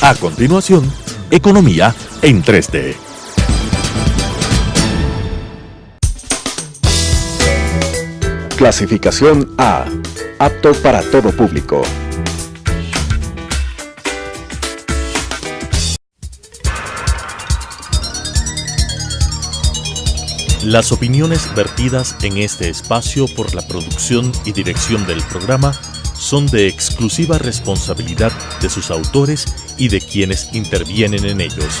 A continuación, Economía en 3D. Clasificación A. Apto para todo público. Las opiniones vertidas en este espacio por la producción y dirección del programa son de exclusiva responsabilidad de sus autores y de quienes intervienen en ellos.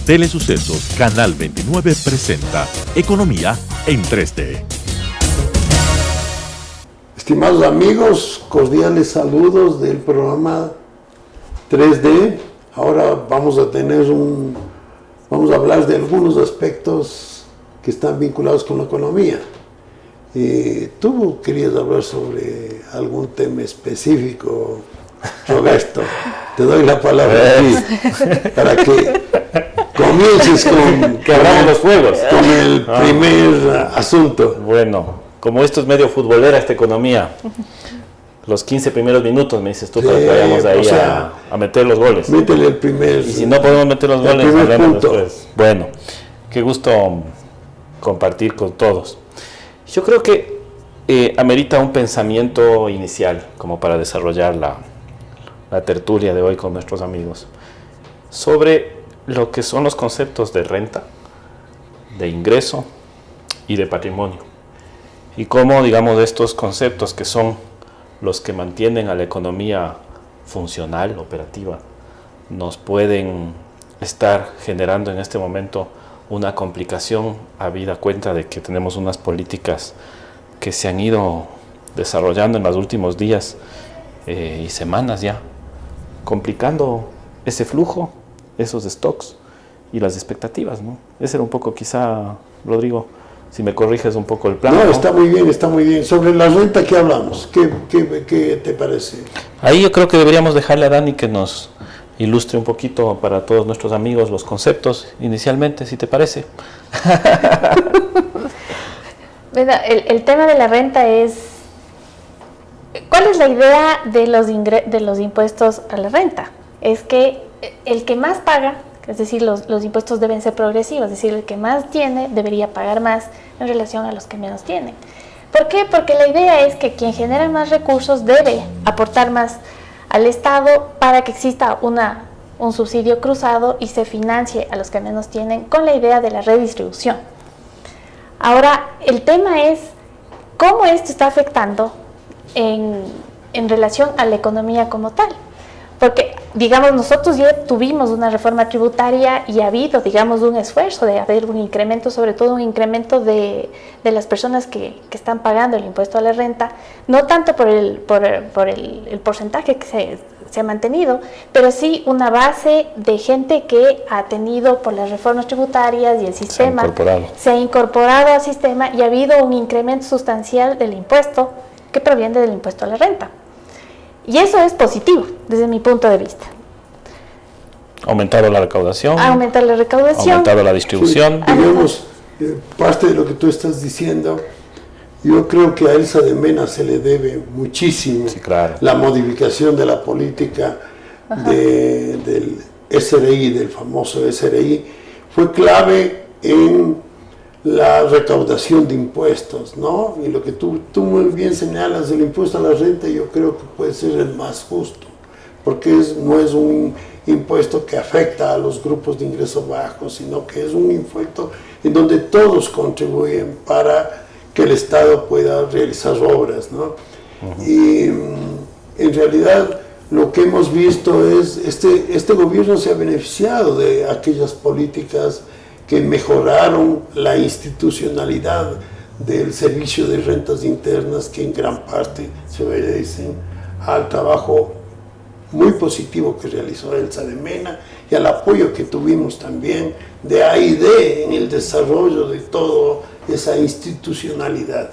Telesucesos Canal 29 presenta Economía en 3D. Estimados amigos, cordiales saludos del programa 3D. Ahora vamos a hablar de algunos aspectos que están vinculados con la economía. Tú querías hablar sobre algún tema específico, Roberto. Te doy la palabra a ti para que comiences con los juegos. Con el primer asunto. Bueno, como esto es medio futbolera esta economía, los 15 primeros minutos me dices tú para que vayamos ahí a meter los goles. Métele el primer. Y si no podemos meter los goles, hablemos después. Bueno, qué gusto compartir con todos. Yo creo que amerita un pensamiento inicial como para desarrollar la tertulia de hoy con nuestros amigos sobre lo que son los conceptos de renta, de ingreso y de patrimonio. Y cómo, digamos, estos conceptos que son los que mantienen a la economía funcional, operativa, nos pueden estar generando en este momento una complicación habida cuenta de que tenemos unas políticas que se han ido desarrollando en los últimos días y semanas ya, complicando ese flujo, esos stocks y las expectativas, ¿no? Ese era un poco, quizá, Rodrigo, si me corriges un poco el plan. No, está muy bien, está muy bien. Sobre la renta, ¿qué hablamos? ¿Qué te parece? Ahí yo creo que deberíamos dejarle a Dani que nos ilustre un poquito para todos nuestros amigos los conceptos inicialmente, si te parece. El tema de la renta es, ¿cuál es la idea de los impuestos a la renta? Es que el que más paga, es decir, los impuestos deben ser progresivos, es decir, el que más tiene debería pagar más en relación a los que menos tienen. ¿Por qué? Porque la idea es que quien genera más recursos debe aportar más al Estado para que exista un subsidio cruzado y se financie a los que menos tienen con la idea de la redistribución. Ahora, el tema es cómo esto está afectando en relación a la economía como tal. Porque, digamos, nosotros ya tuvimos una reforma tributaria y ha habido, digamos, un esfuerzo de haber un incremento, sobre todo un incremento de las personas que están pagando el impuesto a la renta, no tanto por el porcentaje que se ha mantenido, pero sí una base de gente que ha tenido por las reformas tributarias y el sistema, se ha incorporado al sistema y ha habido un incremento sustancial del impuesto que proviene del impuesto a la renta. Y eso es positivo, desde mi punto de vista. Ha aumentado la recaudación. Ha aumentado la recaudación. Ha aumentado la distribución. Sí, digamos, parte de lo que tú estás diciendo, yo creo que a Elsa de Mena se le debe muchísimo, sí, claro, la modificación de la política del SRI, del famoso SRI, fue clave en la recaudación de impuestos, ¿no? Y lo que tú muy bien señalas, el impuesto a la renta, yo creo que puede ser el más justo, porque no es un impuesto que afecta a los grupos de ingresos bajos, sino que es un impuesto en donde todos contribuyen para que el Estado pueda realizar obras, ¿no? Y en realidad lo que hemos visto es, este gobierno se ha beneficiado de aquellas políticas que mejoraron la institucionalidad del servicio de rentas internas, que en gran parte se obedecen al trabajo muy positivo que realizó Elsa de Mena y al apoyo que tuvimos también de A&D en el desarrollo de toda esa institucionalidad.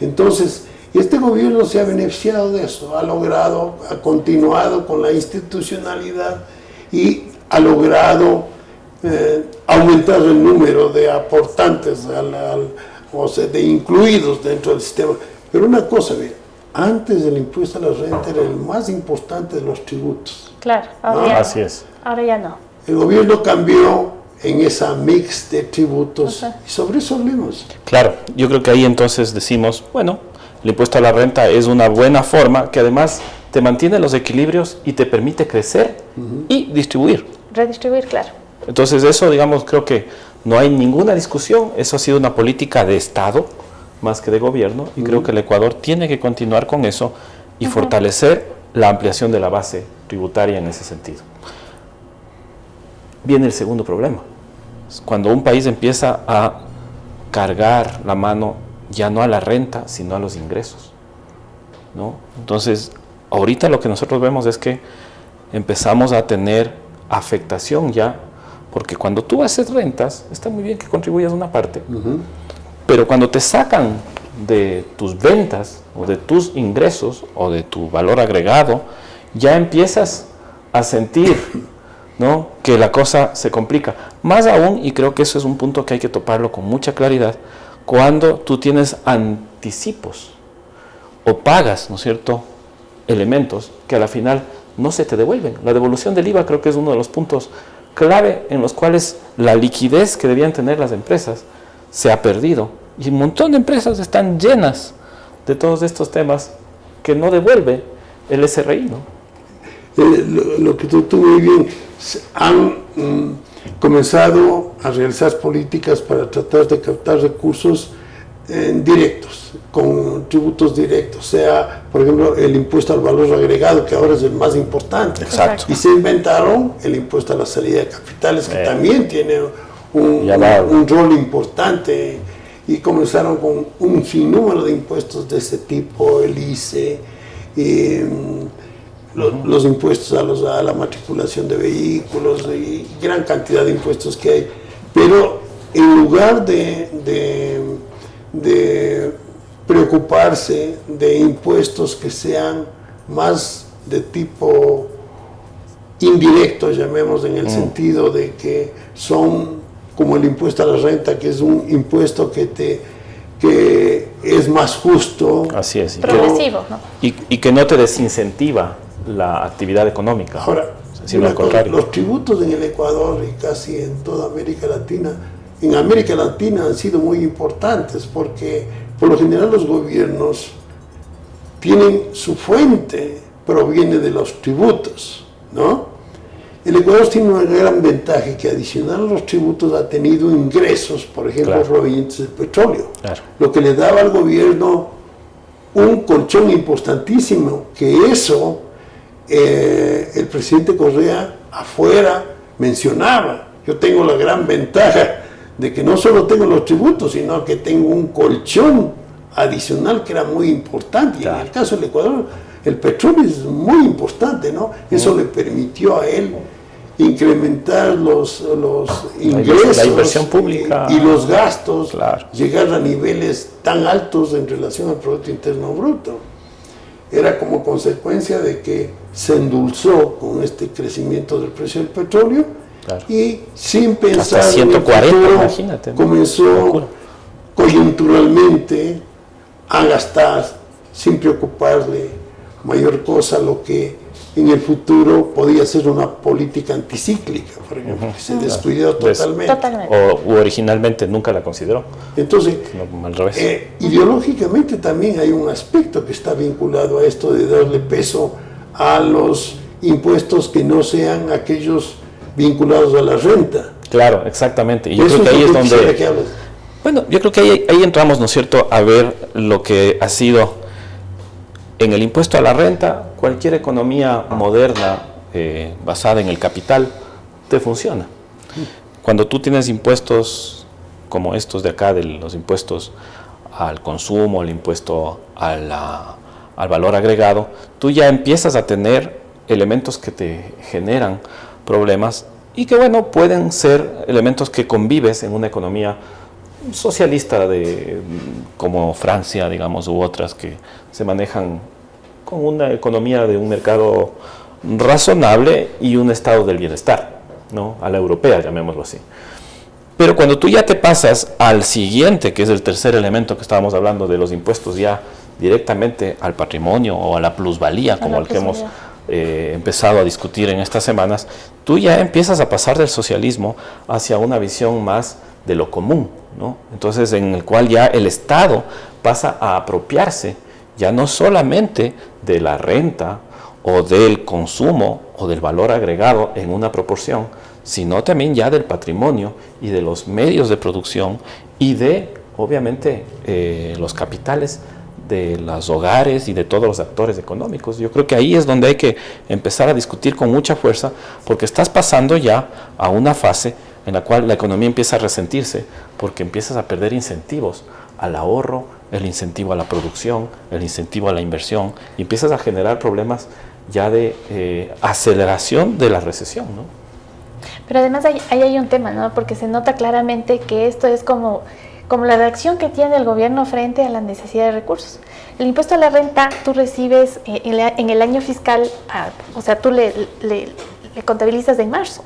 Entonces, este gobierno se ha beneficiado de eso, ha continuado con la institucionalidad y ha logrado aumentar el número de aportantes, o sea, de incluidos dentro del sistema. Pero una cosa, antes el impuesto a la renta era el más importante de los tributos. Claro, ahora, Así es. Ahora ya no. El gobierno cambió en esa mix de tributos y sobre eso hablemos. Claro, yo creo que ahí entonces decimos, bueno, el impuesto a la renta es una buena forma que además te mantiene los equilibrios y te permite crecer y distribuir. Redistribuir, claro. Entonces eso, digamos, creo que no hay ninguna discusión, eso ha sido una política de Estado más que de gobierno y creo que el Ecuador tiene que continuar con eso y fortalecer la ampliación de la base tributaria en ese sentido. Viene el segundo problema. Cuando un país empieza a cargar la mano ya no a la renta, sino a los ingresos, ¿no? Entonces, ahorita lo que nosotros vemos es que empezamos a tener afectación ya, porque cuando tú haces rentas, está muy bien que contribuyas una parte, pero cuando te sacan de tus ventas o de tus ingresos o de tu valor agregado, ya empiezas a sentir, ¿no?, que la cosa se complica. Más aún, y creo que eso es un punto que hay que toparlo con mucha claridad, cuando tú tienes anticipos o pagas, ¿no es cierto?, elementos que a la final no se te devuelven. La devolución del IVA creo que es uno de los puntos clave en los cuales la liquidez que debían tener las empresas se ha perdido. Y un montón de empresas están llenas de todos estos temas que no devuelve el SRI, ¿no? Lo que tú muy bien, han comenzado a realizar políticas para tratar de captar recursos directos, con tributos directos, sea, por ejemplo, el impuesto al valor agregado, que ahora es el más importante. Exacto. Y se inventaron el impuesto a la salida de capitales, que también tiene un rol importante, y comenzaron con un sinnúmero de impuestos de ese tipo, el ICE, los impuestos a la matriculación de vehículos y gran cantidad de impuestos que hay. Pero en lugar de preocuparse de impuestos que sean más de tipo indirecto, llamemos, en el sentido de que son como el impuesto a la renta, que es un impuesto que es más justo. Así es. Progresivo, ¿no? Y que no te desincentiva la actividad económica. Ahora, sino al contrario. los tributos en el Ecuador y casi en toda América Latina, en América Latina han sido muy importantes porque por lo general los gobiernos tienen su fuente, proviene de los tributos, ¿no? El Ecuador tiene una gran ventaja, que adicional a los tributos ha tenido ingresos, por ejemplo, provenientes del petróleo, lo que le daba al gobierno un colchón importantísimo, que eso el presidente Correa afuera mencionaba. Yo tengo la gran ventaja de que no solo tengo los tributos, sino que tengo un colchón adicional que era muy importante. Y en el caso del Ecuador, el petróleo es muy importante, ¿no? Eso le permitió a él incrementar los ingresos, la inversión pública y los gastos, llegar a niveles tan altos en relación al Producto Interno Bruto. Era como consecuencia de que se endulzó con este crecimiento del precio del petróleo y sin pensar hasta 140, en el futuro, imagínate, ¿no? Comenzó coyunturalmente a gastar sin preocuparle mayor cosa, lo que en el futuro podía ser una política anticíclica, por ejemplo, que se descuidó totalmente. O originalmente nunca la consideró. Entonces, no, al revés. Ideológicamente también hay un aspecto que está vinculado a esto de darle peso a los impuestos que no sean aquellos vinculados a la renta. Claro, exactamente. Y yo creo que ahí es donde... Bueno, yo creo que ahí entramos, ¿no es cierto?, a ver lo que ha sido en el impuesto a la renta. Cualquier economía moderna basada en el capital te funciona. Cuando tú tienes impuestos como estos de acá, de los impuestos al consumo, el impuesto al valor agregado, tú ya empiezas a tener elementos que te generan problemas y que, bueno, pueden ser elementos que convives en una economía socialista como Francia, digamos, u otras que se manejan con una economía de un mercado razonable y un estado del bienestar, ¿no?, a la europea, llamémoslo así. Pero cuando tú ya te pasas al siguiente, que es el tercer elemento que estábamos hablando, de los impuestos ya directamente al patrimonio o a la plusvalía, como el que hemos empezado a discutir en estas semanas, tú ya empiezas a pasar del socialismo hacia una visión más de lo común, ¿no? Entonces, en el cual ya el Estado pasa a apropiarse ya no solamente de la renta o del consumo o del valor agregado en una proporción, sino también ya del patrimonio y de los medios de producción y de, obviamente, los capitales de los hogares y de todos los actores económicos. Yo creo que ahí es donde hay que empezar a discutir con mucha fuerza, porque estás pasando ya a una fase en la cual la economía empieza a resentirse, porque empiezas a perder incentivos al ahorro, el incentivo a la producción, el incentivo a la inversión, y empiezas a generar problemas ya de aceleración de la recesión, ¿no? Pero además ahí hay un tema, ¿no? Porque se nota claramente que esto es como la reacción que tiene el gobierno frente a la necesidad de recursos. El impuesto a la renta tú recibes en el año fiscal, o sea, tú le contabilizas en marzo.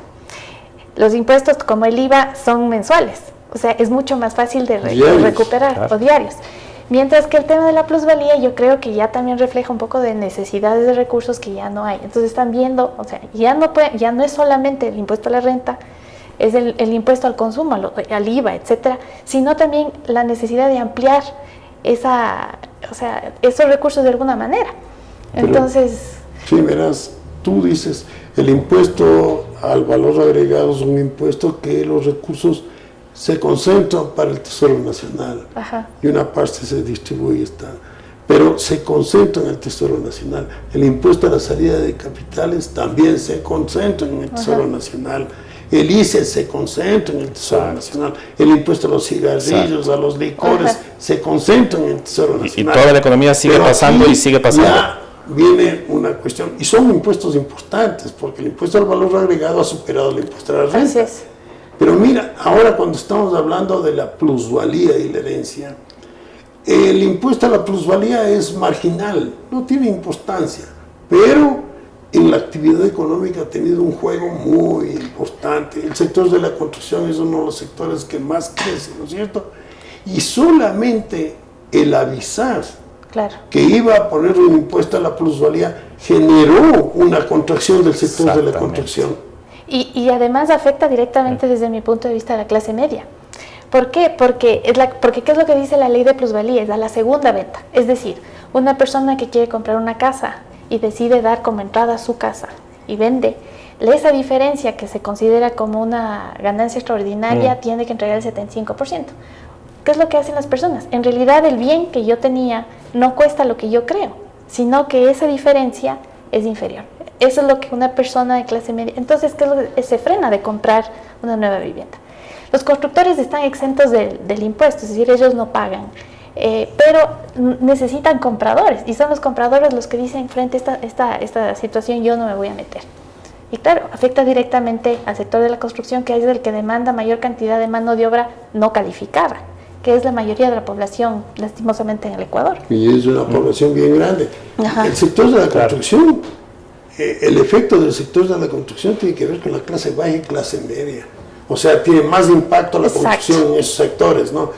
Los impuestos como el IVA son mensuales, o sea, es mucho más fácil de recuperar, claro, o diarios. Mientras que el tema de la plusvalía yo creo que ya también refleja un poco de necesidades de recursos que ya no hay. Entonces están viendo, o sea, ya no es solamente el impuesto a la renta, es el impuesto al consumo, al IVA, etcétera, sino también la necesidad de ampliar esos recursos de alguna manera. Entonces... Sí, verás, tú dices, el impuesto al valor agregado es un impuesto que los recursos se concentran para el Tesoro Nacional. Ajá. Y una parte se distribuye, pero se concentra en el Tesoro Nacional. El impuesto a la salida de capitales también se concentra en el Tesoro Nacional. El ICE se concentra en el Tesoro Nacional. El impuesto a los cigarrillos, a los licores, se concentra en el Tesoro Nacional. Y toda la economía sigue pasando y sigue pasando. Ya viene una cuestión, y son impuestos importantes, porque el impuesto al valor agregado ha superado el impuesto a la renta. Así es. Pero mira, ahora cuando estamos hablando de la plusvalía y la herencia, el impuesto a la plusvalía es marginal, no tiene importancia, pero en la actividad económica ha tenido un juego muy importante. El sector de la construcción es uno de los sectores que más crece, ¿no es cierto? Y solamente el avisar que iba a poner un impuesto a la plusvalía generó una contracción del sector de la construcción. Y además afecta directamente desde mi punto de vista a la clase media. ¿Por qué? Porque ¿qué es lo que dice la ley de plusvalía? Es a la segunda venta. Es decir, una persona que quiere comprar una casa y decide dar como entrada a su casa y vende, esa diferencia que se considera como una ganancia extraordinaria tiene que entregar el 75%. ¿Qué es lo que hacen las personas? En realidad el bien que yo tenía no cuesta lo que yo creo, sino que esa diferencia es inferior. Eso es lo que una persona de clase media... Entonces, ¿qué es lo que se frena de comprar una nueva vivienda? Los constructores están exentos del impuesto, es decir, ellos no pagan, pero necesitan compradores, y son los compradores los que dicen, frente a esta situación yo no me voy a meter. Y claro, afecta directamente al sector de la construcción, que es el que demanda mayor cantidad de mano de obra no calificada, que es la mayoría de la población, lastimosamente, en el Ecuador. Y es una población bien grande. Ajá. El sector de la construcción, el efecto del sector de la construcción tiene que ver con la clase baja y clase media. O sea, tiene más impacto la construcción en esos sectores, ¿no?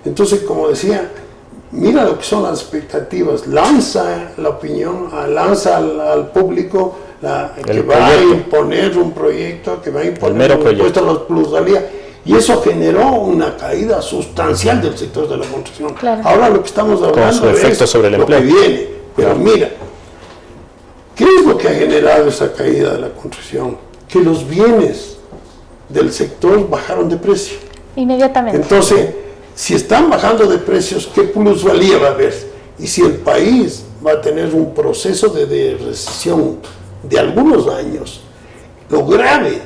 Entonces, como decía, mira lo que son las expectativas, lanza la opinión, lanza al público que va a imponer un proyecto, que va a imponer un impuesto a la plusvalía, y eso generó una caída sustancial del sector de la construcción. Claro. Ahora lo que estamos hablando es sobre el empleo que viene, pero mira, ¿qué es lo que ha generado esa caída de la construcción? Que los bienes del sector bajaron de precio. Inmediatamente. Entonces, si están bajando de precios, ¿qué plusvalía va a haber? Y si el país va a tener un proceso de recesión de algunos años, lo grave,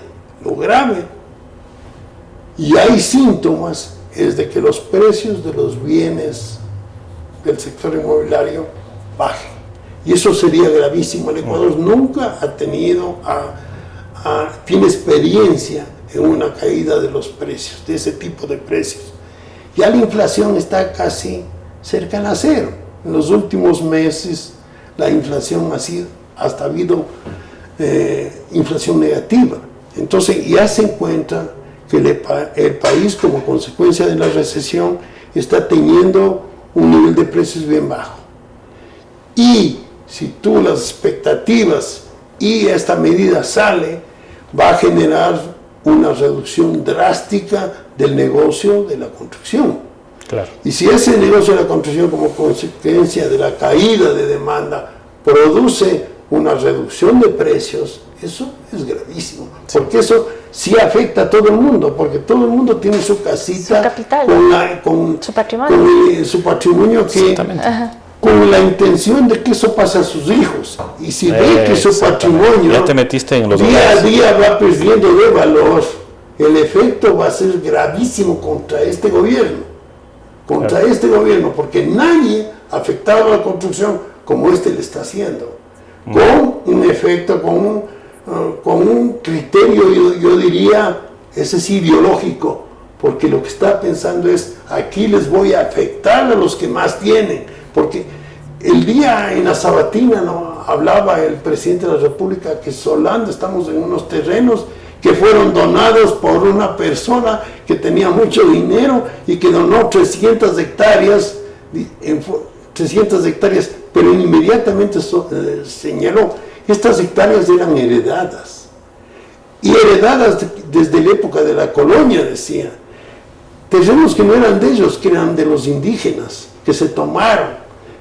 y hay síntomas, es de que los precios de los bienes del sector inmobiliario bajen. Y eso sería gravísimo. El Ecuador nunca ha tenido, tiene experiencia en una caída de los precios, de ese tipo de precios. Ya la inflación está casi cercana a cero. En los últimos meses la inflación hasta ha habido inflación negativa. Entonces ya se encuentra que el país, como consecuencia de la recesión, está teniendo un nivel de precios bien bajo. Y si tú las expectativas y esta medida sale, va a generar una reducción drástica del negocio de la construcción. Claro. Y si ese negocio de la construcción, como consecuencia de la caída de demanda, produce una reducción de precios, eso es gravísimo. Sí. Porque eso sí afecta a todo el mundo, porque todo el mundo tiene su casita, su capital, con su patrimonio, con su patrimonio que, con la intención de que eso pase a sus hijos. Y si ve que su patrimonio ya te metiste en los día a día va perdiendo de valor, el efecto va a ser gravísimo contra este gobierno. Contra este gobierno, porque nadie afectado a la construcción como este le está haciendo. Con un efecto, con un criterio, yo diría, ese es ideológico, porque lo que está pensando es, aquí les voy a afectar a los que más tienen, porque el día en la sabatina, ¿no?, hablaba el presidente de la República que Solanda, estamos en unos terrenos que fueron donados por una persona que tenía mucho dinero y que donó 300 hectáreas, pero inmediatamente señaló, estas hectáreas eran heredadas, y heredadas desde la época de la colonia, decía, terrenos que no eran de ellos, que eran de los indígenas, que se tomaron.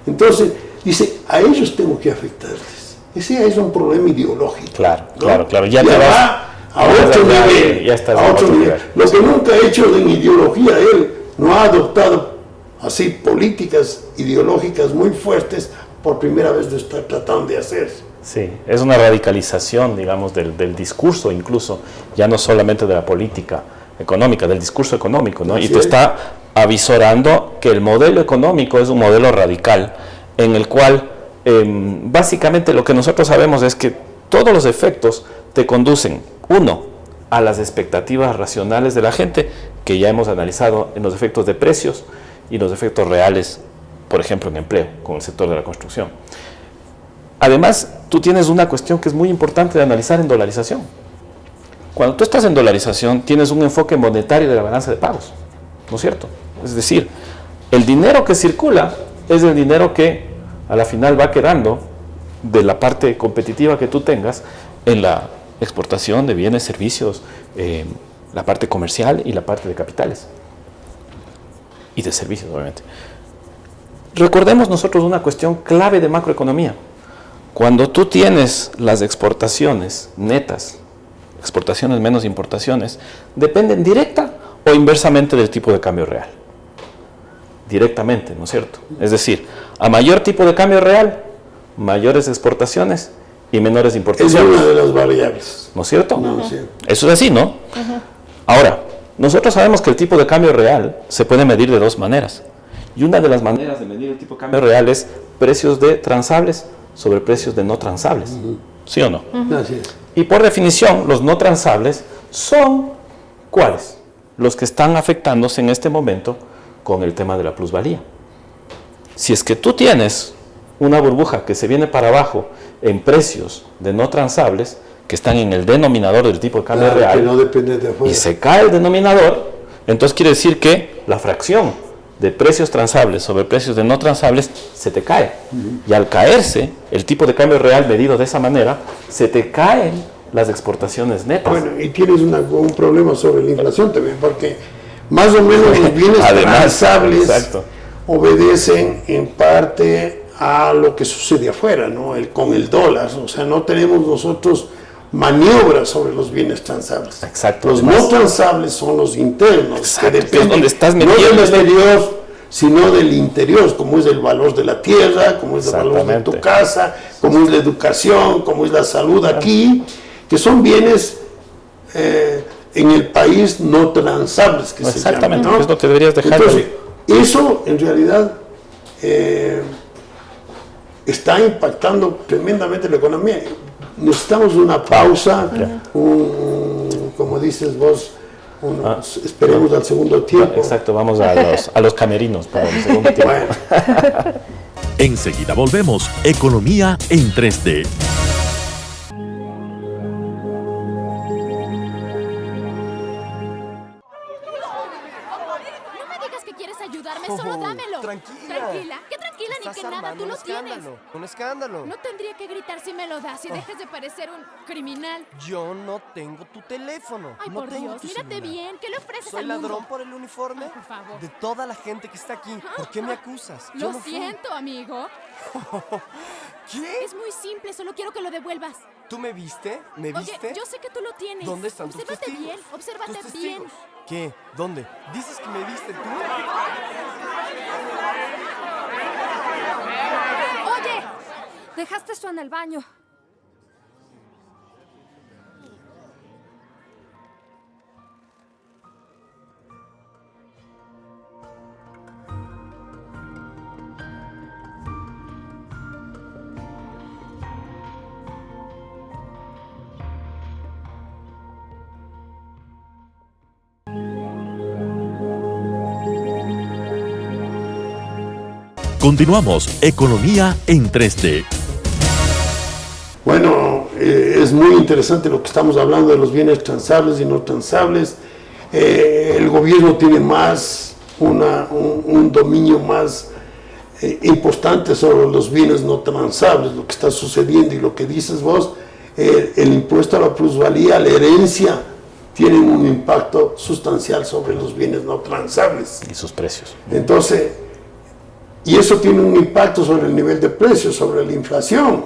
Entonces, dice, a ellos tengo que afectarles. Ese es un problema ideológico. Claro, ¿no? claro. Ya te va a otro nivel. Ya estás a otro nivel. Lo que nunca ha hecho en ideología, él no ha adoptado así políticas ideológicas muy fuertes, por primera vez lo está tratando de hacer. Sí, es una radicalización, digamos, del discurso, incluso, ya no solamente de la política económica, del discurso económico, ¿no? Y te está avisorando que el modelo económico es un modelo radical, en el cual básicamente lo que nosotros sabemos es que todos los efectos te conducen, uno, a las expectativas racionales de la gente, que ya hemos analizado en los efectos de precios y los efectos reales, por ejemplo, en empleo, con el sector de la construcción. Además, tú tienes una cuestión que es muy importante de analizar en dolarización. Cuando tú estás en dolarización, tienes un enfoque monetario de la balanza de pagos, ¿no es cierto? Es decir, el dinero que circula es el dinero que a la final va quedando de la parte competitiva que tú tengas en la exportación de bienes, servicios, la parte comercial y la parte de capitales. Y de servicios, obviamente. Recordemos nosotros una cuestión clave de macroeconomía. Cuando tú tienes las exportaciones netas, exportaciones menos importaciones, dependen directa o inversamente del tipo de cambio real. Directamente, ¿no es cierto? Es decir, a mayor tipo de cambio real, mayores exportaciones y menores importaciones. Es una de las variables. ¿No es cierto? No, sí. Eso es así, ¿no? Ahora, nosotros sabemos que el tipo de cambio real se puede medir de dos maneras. Y una de las maneras de medir el tipo de cambio real es precios de transables sobre precios de no transables. ¿Sí o no? Así es. Y por definición, los no transables son ¿cuáles? Los que están afectándose en este momento con el tema de la plusvalía. Si es que tú tienes una burbuja que se viene para abajo en precios de no transables, que están en el denominador del tipo de cambio real, que no depende de afuera, y se cae el denominador, entonces quiere decir que la fracción de precios transables sobre precios de no transables se te cae. Y al caerse el tipo de cambio real medido de esa manera, se te caen las exportaciones netas. Bueno, y tienes un problema sobre la inflación también, porque más o menos los bienes transables obedecen en parte a lo que sucede afuera, ¿no? Con el dólar, o sea, no tenemos nosotros maniobras sobre los bienes transables. Exacto. Los no transables son los internos, exacto, que dependen donde estás no del exterior, sino del interior, como es el valor de la tierra, como es el valor de tu casa, como es la educación, como es la salud aquí, que son bienes en el país no transables, que se llaman, ¿no? Es lo que deberías dejar. Entonces, eso en realidad está impactando tremendamente la economía. Necesitamos una pausa, como dices vos, esperemos al segundo tiempo. Exacto, vamos a los camerinos para el segundo tiempo. Bueno. Enseguida volvemos. Economía en 3D. Solo dámelo. Tranquila. Un escándalo. No tendría que gritar si me lo das y dejas de parecer un criminal. Yo no tengo tu teléfono. Ay, no por tengo Dios, tu mírate celular. bien. ¿Qué le ofreces ¿Soy al mundo? ladrón por el uniforme? Ay, por favor. De toda la gente que está aquí. ¿Por qué me acusas? Yo Lo no fui. siento, amigo. ¿Qué? Es muy simple, solo quiero que lo devuelvas. ¿Tú me viste? ¿Me Oye, viste? yo sé que tú lo tienes. ¿Dónde están tus Obsérvate testigos? bien, obsérvate ¿Tus bien. testigos? ¿Qué? ¿Dónde? ¿Dices que me viste tú? Oye, dejaste esto en el baño. Continuamos Economía en 3D. Bueno, es muy interesante lo que estamos hablando de los bienes transables y no transables. El gobierno tiene más un dominio más importante sobre los bienes no transables, lo que está sucediendo y lo que dices vos, el impuesto a la plusvalía, la herencia, tienen un impacto sustancial sobre los bienes no transables. Y sus precios. Entonces, y eso tiene un impacto sobre el nivel de precios, sobre la inflación,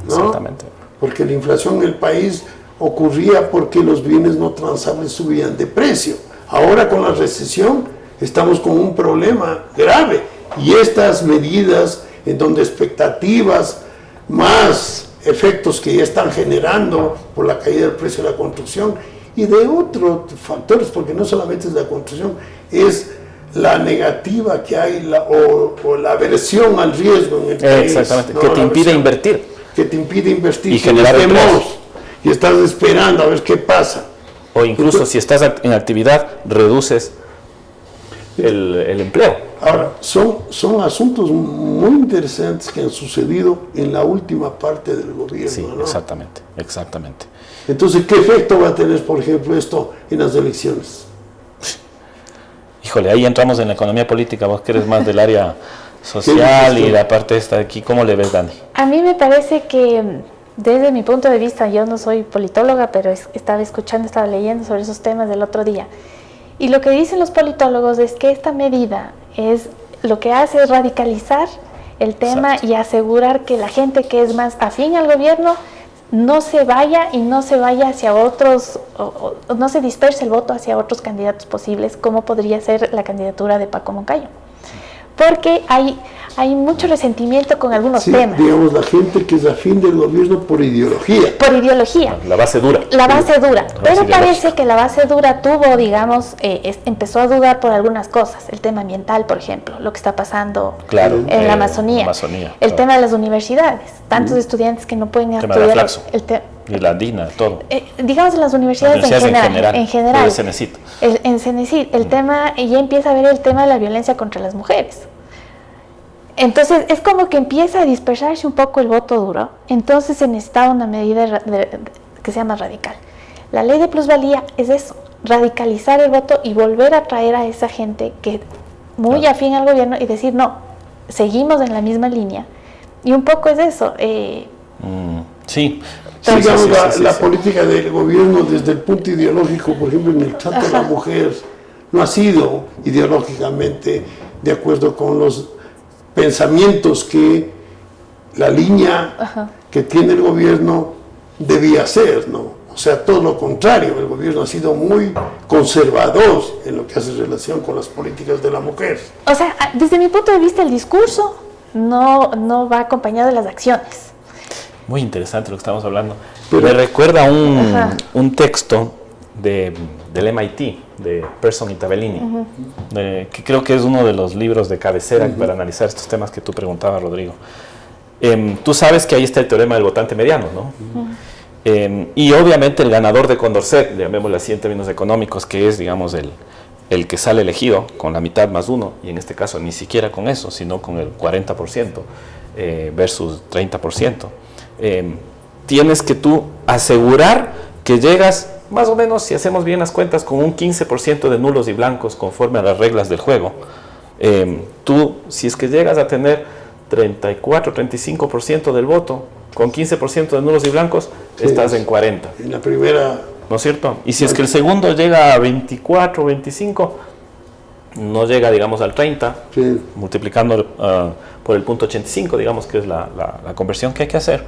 ¿no? Exactamente. Porque la inflación en el país ocurría porque los bienes no transables subían de precio. Ahora con la recesión estamos con un problema grave y estas medidas en donde expectativas más efectos que ya están generando por la caída del precio de la construcción y de otros factores, porque no solamente es la construcción, es la negativa que hay o la aversión al riesgo en el país. Exactamente, ¿no? que te impide invertir. Que te impide invertir. Y generar empleos. Y estás esperando a ver qué pasa. O incluso si estás en actividad, reduces el empleo. Ahora, son asuntos muy interesantes que han sucedido en la última parte del gobierno. Sí, ¿no? exactamente, exactamente. Entonces, ¿qué efecto va a tener, por ejemplo, esto en las elecciones? Híjole, ahí entramos en la economía política, vos que eres más del área social y la parte esta de aquí, ¿cómo le ves, Dani? A mí me parece que, desde mi punto de vista, yo no soy politóloga, pero estaba escuchando, estaba leyendo sobre esos temas del otro día. Y lo que dicen los politólogos es que esta medida lo que hace es radicalizar el tema. Exacto. Y asegurar que la gente que es más afín al gobierno no se vaya hacia otros, o no se disperse el voto hacia otros candidatos posibles, como podría ser la candidatura de Paco Moncayo. Porque hay mucho resentimiento con algunos temas. Digamos, la gente que es afín del gobierno por ideología. Por ideología. La base dura. La base dura. Pero parece que la base dura tuvo, digamos, empezó a dudar por algunas cosas. El tema ambiental, por ejemplo, lo que está pasando en la Amazonía. El tema de las universidades. Tantos estudiantes que no pueden estudiar. Y la DINA, todo. Digamos en las universidades en general. El Cenecit. En Cenecit, el tema, ya empieza a ver el tema de la violencia contra las mujeres. Entonces, es como que empieza a dispersarse un poco el voto duro. Entonces, se necesita una medida que sea más radical. La ley de plusvalía es eso, radicalizar el voto y volver a traer a esa gente que muy afín al gobierno y decir, no, seguimos en la misma línea. Y un poco es eso. Sí. Digamos, la política del gobierno desde el punto ideológico, por ejemplo, en el trato de la mujer, no ha sido ideológicamente de acuerdo con los pensamientos que la línea que tiene el gobierno debía ser, ¿no? O sea, todo lo contrario, el gobierno ha sido muy conservador en lo que hace relación con las políticas de la mujer. O sea, desde mi punto de vista, el discurso no va acompañado de las acciones. Muy interesante lo que estamos hablando. Me recuerda un texto del MIT, de Person y Tabellini, que creo que es uno de los libros de cabecera para analizar estos temas que tú preguntabas, Rodrigo. Tú sabes que ahí está el teorema del votante mediano, ¿no? Y obviamente el ganador de Condorcet, llamémosle así en términos económicos, que es, digamos, el que sale elegido con la mitad más uno, y en este caso ni siquiera con eso, sino con el 40% versus 30%. Tienes que tú asegurar que llegas, más o menos, si hacemos bien las cuentas, con un 15% de nulos y blancos conforme a las reglas del juego. Tú, si es que llegas a tener 34, 35% del voto, con 15% de nulos y blancos, sí, estás en 40. En la primera... ¿No es cierto? Y si es que el segundo llega a 24, 25, no llega, digamos, al 30, sí, multiplicando por el punto 85, digamos, que es la conversión que hay que hacer.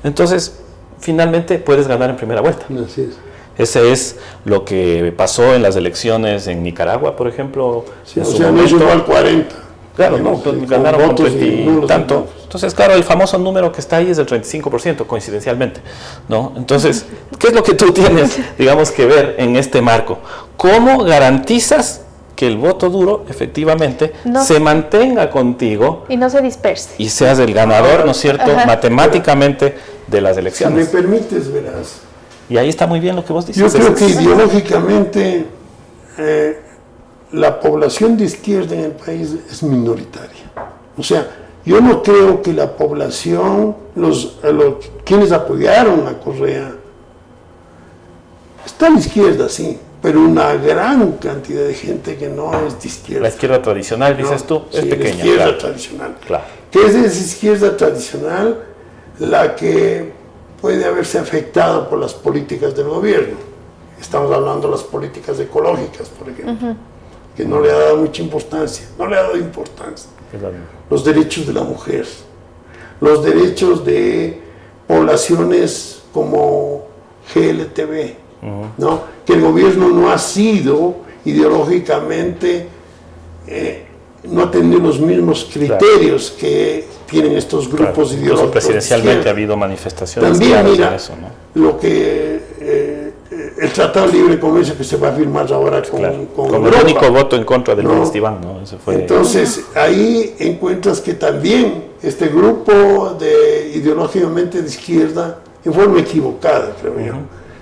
Entonces, finalmente puedes ganar en primera vuelta. Así es. Ese es lo que pasó en las elecciones en Nicaragua, por ejemplo. Sí, o sea, no llegó al 40. Claro, no, ganaron con 30 y tanto. Entonces, claro, el famoso número que está ahí es del 35%, coincidencialmente, ¿no? Entonces, ¿qué es lo que tú tienes, digamos, que ver en este marco? ¿Cómo garantizas que el voto duro, efectivamente, se mantenga contigo y no se disperse? Y seas el ganador, ¿no es cierto?, matemáticamente de las elecciones. Si me permites, verás. Y ahí está muy bien lo que vos dices. Yo creo que ideológicamente la población de izquierda en el país es minoritaria. O sea, yo no creo que la población, quienes apoyaron a Correa, está a la izquierda, sí, pero una gran cantidad de gente que no es de izquierda. La izquierda tradicional, dices tú, es pequeña. La izquierda tradicional. Claro. ¿Qué es esa izquierda tradicional? La que puede haberse afectado por las políticas del gobierno. Estamos hablando de las políticas ecológicas, por ejemplo, que no le ha dado mucha importancia, Los derechos de la mujer, los derechos de poblaciones como GLTB, ¿no? Que el gobierno no ha sido ideológicamente, no ha tenido los mismos criterios que tienen estos grupos ideológicos. Presidencialmente ha habido manifestaciones también, mira, de eso, ¿no? Lo que el Tratado de Libre Comercio que se va a firmar ahora con el único voto en contra del ministro Iván, ¿no? Ese fue... Entonces ahí encuentras que también este grupo ideológicamente de izquierda, en forma equivocada, creo yo,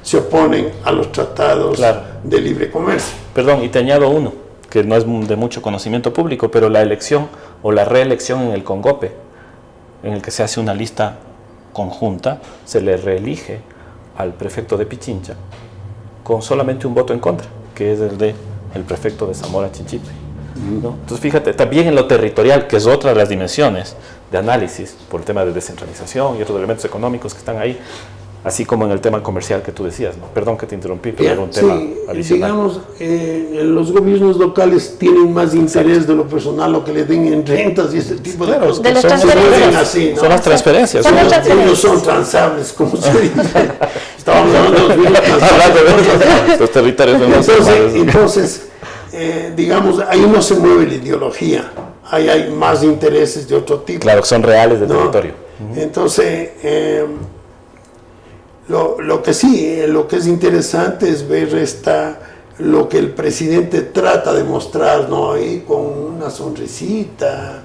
se oponen a los tratados de libre comercio. Perdón, y te añado uno, que no es de mucho conocimiento público, pero la elección o la reelección en el CONGOPE, en el que se hace una lista conjunta, se le reelige al prefecto de Pichincha con solamente un voto en contra, que es el del prefecto de Zamora Chinchipe, ¿no? Entonces fíjate, también en lo territorial, que es otra de las dimensiones de análisis por el tema de descentralización y otros elementos económicos que están ahí, así como en el tema comercial que tú decías, ¿no? Perdón que te interrumpí, pero era un tema adicional. Digamos, los gobiernos locales tienen más interés de lo personal, lo que le den en rentas y ese tipo de cosas. De las transferencias. Así, ¿no? Son las transferencias. Ellos son transables, como se dice. Estamos hablando de los territorios. Entonces, digamos, ahí no se mueve la ideología. Ahí hay más intereses de otro tipo. Claro, que son reales del territorio. Entonces... Lo que sí, lo que es interesante es ver lo que el presidente trata de mostrar, ¿no? Ahí con una sonrisita,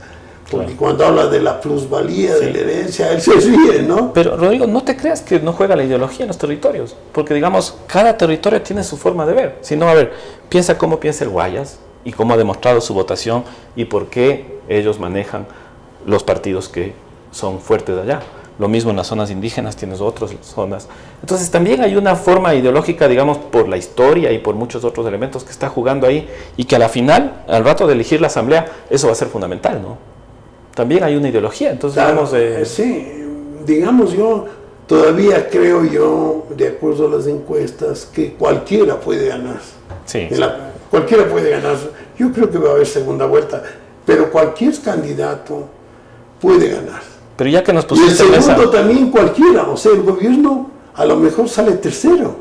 porque cuando habla de la plusvalía de la herencia, él se ríe, ¿no? Pero, Rodrigo, no te creas que no juega la ideología en los territorios, porque, digamos, cada territorio tiene su forma de ver. Si no, a ver, piensa cómo piensa el Guayas y cómo ha demostrado su votación y por qué ellos manejan los partidos que son fuertes allá. Lo mismo en las zonas indígenas, tienes otras zonas. Entonces también hay una forma ideológica, digamos, por la historia y por muchos otros elementos que está jugando ahí y que a la final, al rato de elegir la asamblea, eso va a ser fundamental, ¿no? También hay una ideología, entonces digamos... Sí, digamos yo, todavía creo yo, de acuerdo a las encuestas, que cualquiera puede ganar. Sí. Cualquiera puede ganar. Yo creo que va a haber segunda vuelta, pero cualquier candidato puede ganar. Pero ya que nos y pusiste el segundo también cualquiera, o sea, el gobierno a lo mejor sale tercero.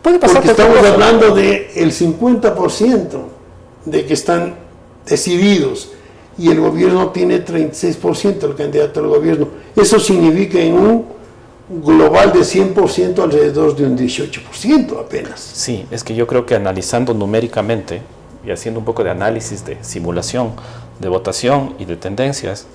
Puede pasar. Porque estamos hablando del 50% de que están decididos y el gobierno tiene 36%, el candidato al gobierno. Eso significa en un global de 100% alrededor de un 18% apenas. Sí, es que yo creo que analizando numéricamente y haciendo un poco de análisis de simulación, de votación y de tendencias,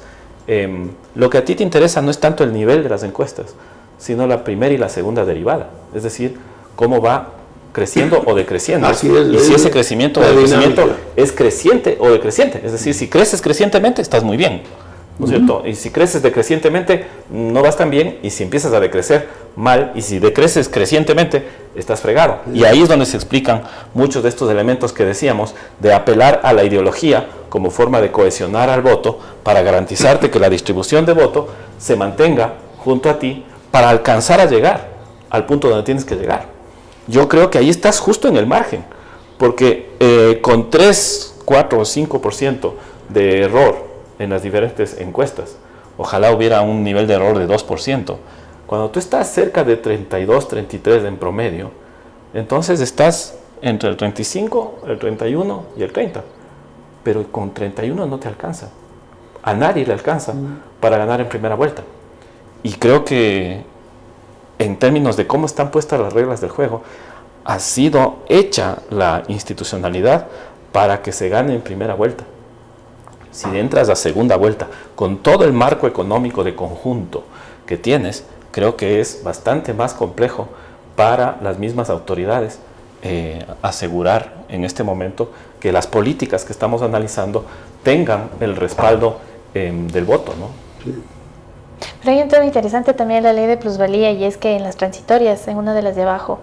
lo que a ti te interesa no es tanto el nivel de las encuestas, sino la primera y la segunda derivada, es decir, cómo va creciendo o decreciendo. Así es, y si ese crecimiento o decrecimiento es creciente o decreciente, es decir, si creces crecientemente estás muy bien, ¿no es cierto? Y si creces decrecientemente, no vas tan bien, y si empiezas a decrecer, mal, y si decreces crecientemente, estás fregado. Y ahí es donde se explican muchos de estos elementos que decíamos, de apelar a la ideología como forma de cohesionar al voto, para garantizarte que la distribución de voto se mantenga junto a ti, para alcanzar a llegar al punto donde tienes que llegar. Yo creo que ahí estás justo en el margen, porque con 3, 4 o 5% de error en las diferentes encuestas, ojalá hubiera un nivel de error de 2%. Cuando tú estás cerca de 32, 33 en promedio, entonces estás entre el 35, el 31 y el 30. Pero con 31 no te alcanza. A nadie le alcanza para ganar en primera vuelta. Y creo que en términos de cómo están puestas las reglas del juego, ha sido hecha la institucionalidad para que se gane en primera vuelta. Si entras a segunda vuelta con todo el marco económico de conjunto que tienes, creo que es bastante más complejo para las mismas autoridades asegurar en este momento que las políticas que estamos analizando tengan el respaldo del voto, ¿no? Sí. Pero hay un tema interesante también en la ley de plusvalía, y es que en las transitorias, en una de las de abajo,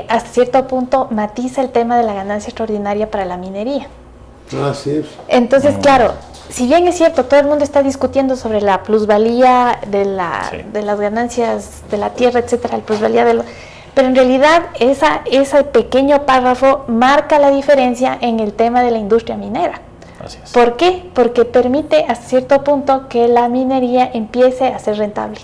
hasta cierto punto matiza el tema de la ganancia extraordinaria para la minería. Sí. Entonces, claro, si bien es cierto, todo el mundo está discutiendo sobre la plusvalía de las ganancias de la tierra, etcétera, la plusvalía pero en realidad ese pequeño párrafo marca la diferencia en el tema de la industria minera. Así es. ¿Por qué? Porque permite hasta cierto punto que la minería empiece a ser rentable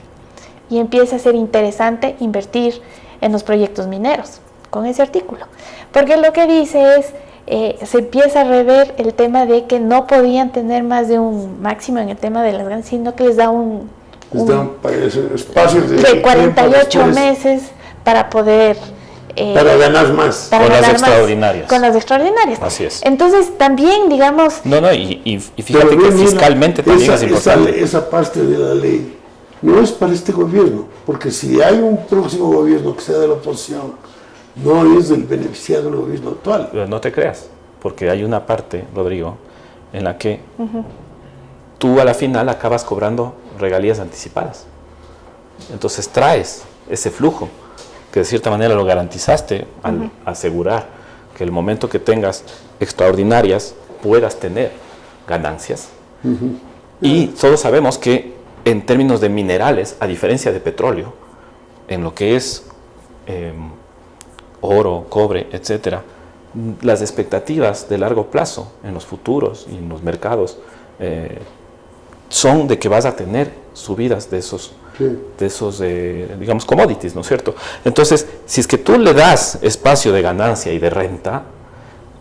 y empiece a ser interesante invertir en los proyectos mineros con ese artículo. Porque lo que dice es, se empieza a rever el tema de que no podían tener más de un máximo en el tema de las ganancias, sino que les da un espacio de 48 meses para poder para ganar más. Con las extraordinarias. Con las extraordinarias. Así es. Entonces, también, digamos... y fíjate que fiscalmente también es importante. Esa parte de la ley no es para este gobierno, porque si hay un próximo gobierno que sea de la oposición, no es del beneficiado del gobierno actual. Pero no te creas, porque hay una parte, Rodrigo, en la que tú a la final acabas cobrando regalías anticipadas. Entonces traes ese flujo, que de cierta manera lo garantizaste al asegurar que el momento que tengas extraordinarias puedas tener ganancias. Y todos sabemos que en términos de minerales, a diferencia de petróleo, en lo que es oro, cobre, etcétera, las expectativas de largo plazo en los futuros y en los mercados son de que vas a tener subidas de esos digamos, commodities, ¿no es cierto? Entonces, si es que tú le das espacio de ganancia y de renta,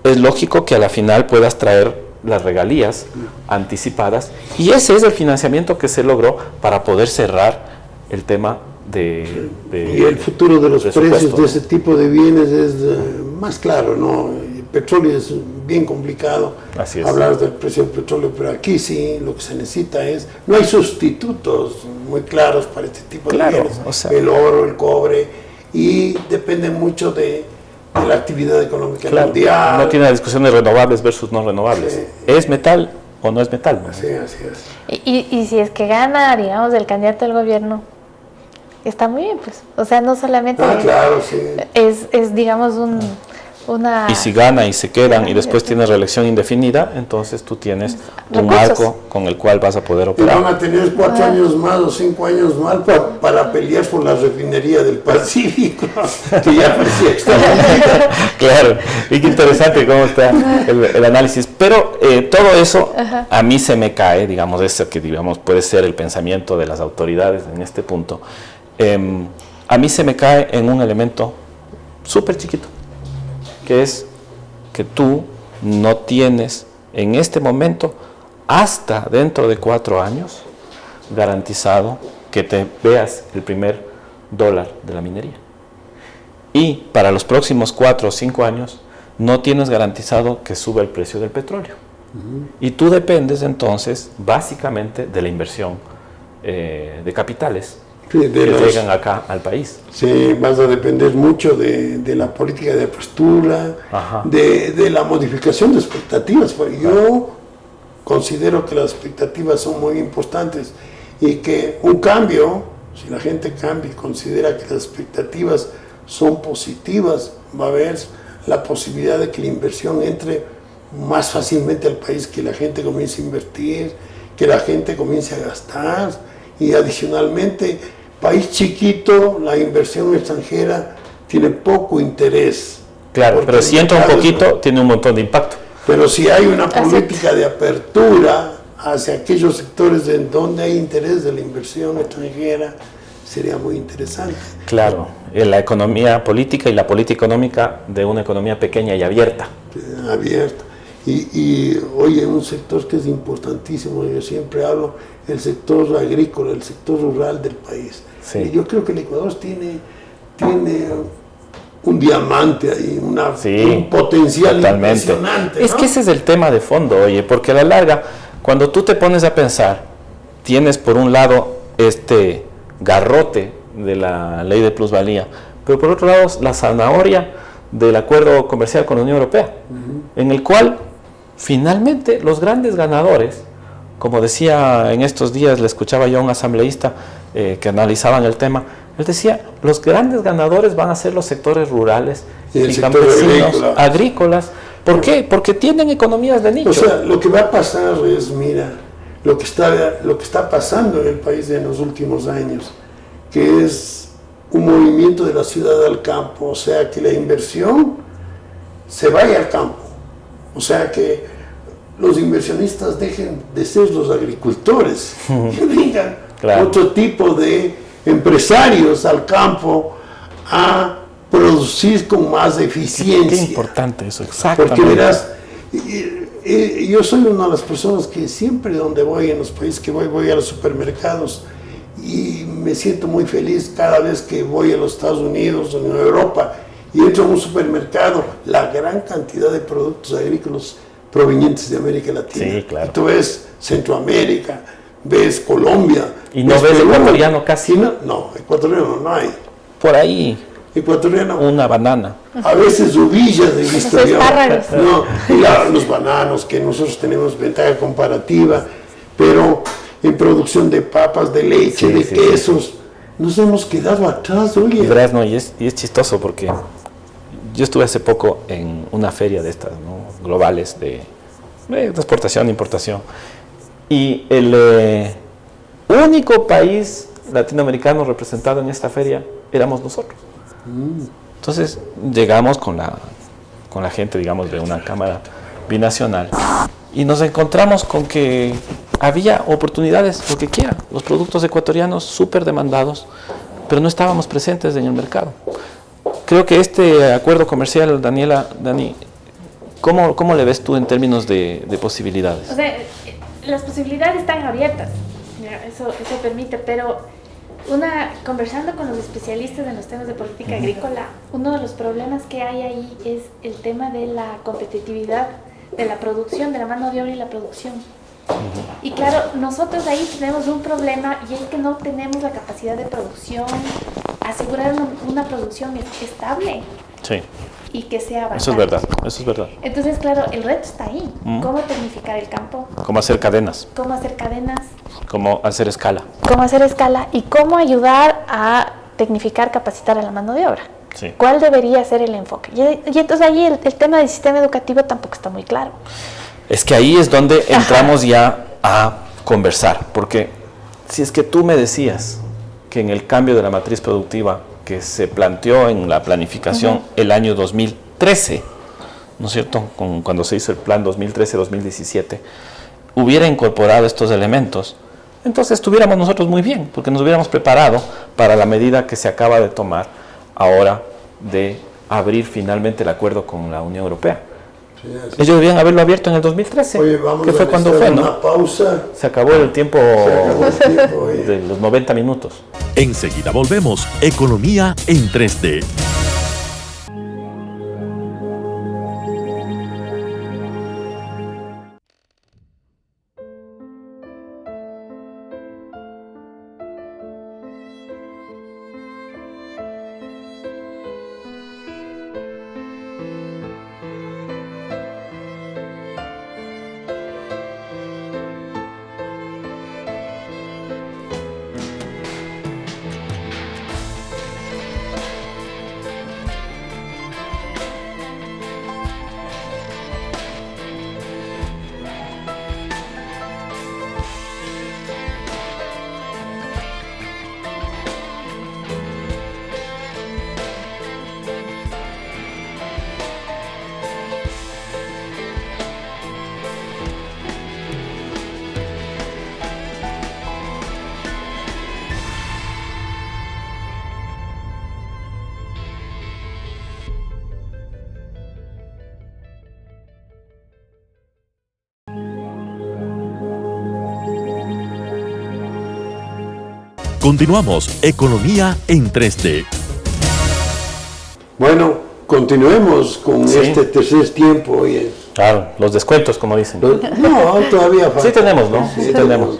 es lógico que a la final puedas traer las regalías anticipadas, y ese es el financiamiento que se logró para poder cerrar el tema de y el futuro de los precios de ese tipo de bienes es más claro, ¿no? El petróleo es bien complicado hablar del precio del petróleo, pero aquí sí lo que se necesita es, no hay sustitutos muy claros para este tipo de bienes, el oro, el cobre, y depende mucho de la actividad económica mundial. No tiene la discusión de renovables versus no renovables. ¿Es metal o no es metal? ¿No? Así es. Y si es que gana, digamos, el candidato del gobierno, está muy bien, pues. O sea, no solamente claro, sí. es digamos, una... Y si gana y se quedan y después tienes reelección indefinida, entonces tú tienes un marco con el cual vas a poder operar. Y van a tener 4 años más o 5 años más para pelear por la refinería del Pacífico, que ya parecía extraordinario. Claro, y qué interesante cómo está el análisis. Pero todo eso a mí se me cae, digamos, eso que digamos puede ser el pensamiento de las autoridades en este punto. A mí se me cae en un elemento súper chiquito, que es que tú no tienes en este momento, hasta dentro de 4 años, garantizado que te veas el primer dólar de la minería. Y para los próximos 4 o 5 años, no tienes garantizado que suba el precio del petróleo. Y tú dependes entonces, básicamente, de la inversión de capitales que llegan acá al país. Sí, vas a depender mucho de la política de apertura, de la modificación de expectativas. Yo considero que las expectativas son muy importantes y que un cambio, si la gente cambia y considera que las expectativas son positivas, va a haber la posibilidad de que la inversión entre más fácilmente al país, que la gente comience a invertir, que la gente comience a gastar y adicionalmente, país chiquito, la inversión extranjera tiene poco interés. Claro, pero si entra un poquito, tiene un montón de impacto. Pero si hay una política de apertura hacia aquellos sectores en donde hay interés de la inversión extranjera, sería muy interesante. Claro, la economía política y la política económica de una economía pequeña y abierta. Abierta. Y oye, un sector que es importantísimo, yo siempre hablo, el sector agrícola, el sector rural del país. Sí. Y yo creo que el Ecuador tiene un diamante ahí, un potencial totalmente impresionante, ¿no? Es que ese es el tema de fondo, oye, porque a la larga, cuando tú te pones a pensar, tienes por un lado este garrote de la ley de plusvalía, pero por otro lado la zanahoria del acuerdo comercial con la Unión Europea, en el cual finalmente los grandes ganadores, como decía en estos días, le escuchaba yo a un asambleísta que analizaban el tema, él decía, los grandes ganadores van a ser los sectores rurales y campesinos, agrícolas. ¿Por qué? Porque tienen economías de nicho. O sea, lo que va a pasar es, mira, lo que está pasando en el país en los últimos años, que es un movimiento de la ciudad al campo, o sea, que la inversión se vaya al campo, o sea, que los inversionistas dejen de ser los agricultores y vengan otro tipo de empresarios al campo a producir con más eficiencia. Qué importante eso, exactamente. Porque verás, yo soy una de las personas que siempre donde voy, en los países que voy a los supermercados y me siento muy feliz cada vez que voy a los Estados Unidos o en Europa y entro a un supermercado, la gran cantidad de productos agrícolas provenientes de América Latina. Sí, claro. Y tú ves Centroamérica, ves Colombia. Y no ves ecuatoriano casi. No, ecuatoriano no hay. Por ahí. Ecuatoriano. Una banana. A veces uvillas he visto yo. Espárragos. No, y los bananos, que nosotros tenemos ventaja comparativa, pero en producción de papas, de leche, de quesos, nos hemos quedado atrás, oye. Y verás, no, y es chistoso porque yo estuve hace poco en una feria de estas, ¿no? Globales de exportación e importación. Y el único país latinoamericano representado en esta feria éramos nosotros. Entonces llegamos con la gente, digamos, de una cámara binacional y nos encontramos con que había oportunidades, lo que quiera, los productos ecuatorianos súper demandados, pero no estábamos presentes en el mercado. Creo que este acuerdo comercial, Dani, ¿cómo le ves tú en términos de posibilidades? O sea, las posibilidades están abiertas, eso permite, pero conversando con los especialistas en los temas de política agrícola, uno de los problemas que hay ahí es el tema de la competitividad de la producción, de la mano de obra y la producción. Y claro, nosotros ahí tenemos un problema y es que no tenemos la capacidad de producción, asegurar una producción estable. Sí. Y que sea bastante. Eso es verdad. Entonces, claro, el reto está ahí. ¿Cómo tecnificar el campo? ¿Cómo hacer cadenas? ¿Cómo hacer cadenas? ¿Cómo hacer escala? ¿Cómo hacer escala? ¿Y cómo ayudar a tecnificar, capacitar a la mano de obra? Sí. ¿Cuál debería ser el enfoque? Y entonces ahí el tema del sistema educativo tampoco está muy claro. Es que ahí es donde entramos ya a conversar, porque si es que tú me decías que en el cambio de la matriz productiva que se planteó en la planificación el año 2013, ¿no es cierto?, cuando se hizo el plan 2013-2017, hubiera incorporado estos elementos, entonces estuviéramos nosotros muy bien, porque nos hubiéramos preparado para la medida que se acaba de tomar ahora de abrir finalmente el acuerdo con la Unión Europea. Ellos debían haberlo abierto en el 2013, que fue cuando fue, ¿no? Una pausa. Se acabó el tiempo de los 90 minutos. Enseguida volvemos. Economía en 3D. Continuamos Economía en 3D. Bueno, continuemos con este tercer tiempo. Oye. Claro, los descuentos, como dicen. No, todavía falta. Sí tenemos, ¿no? Sí tenemos.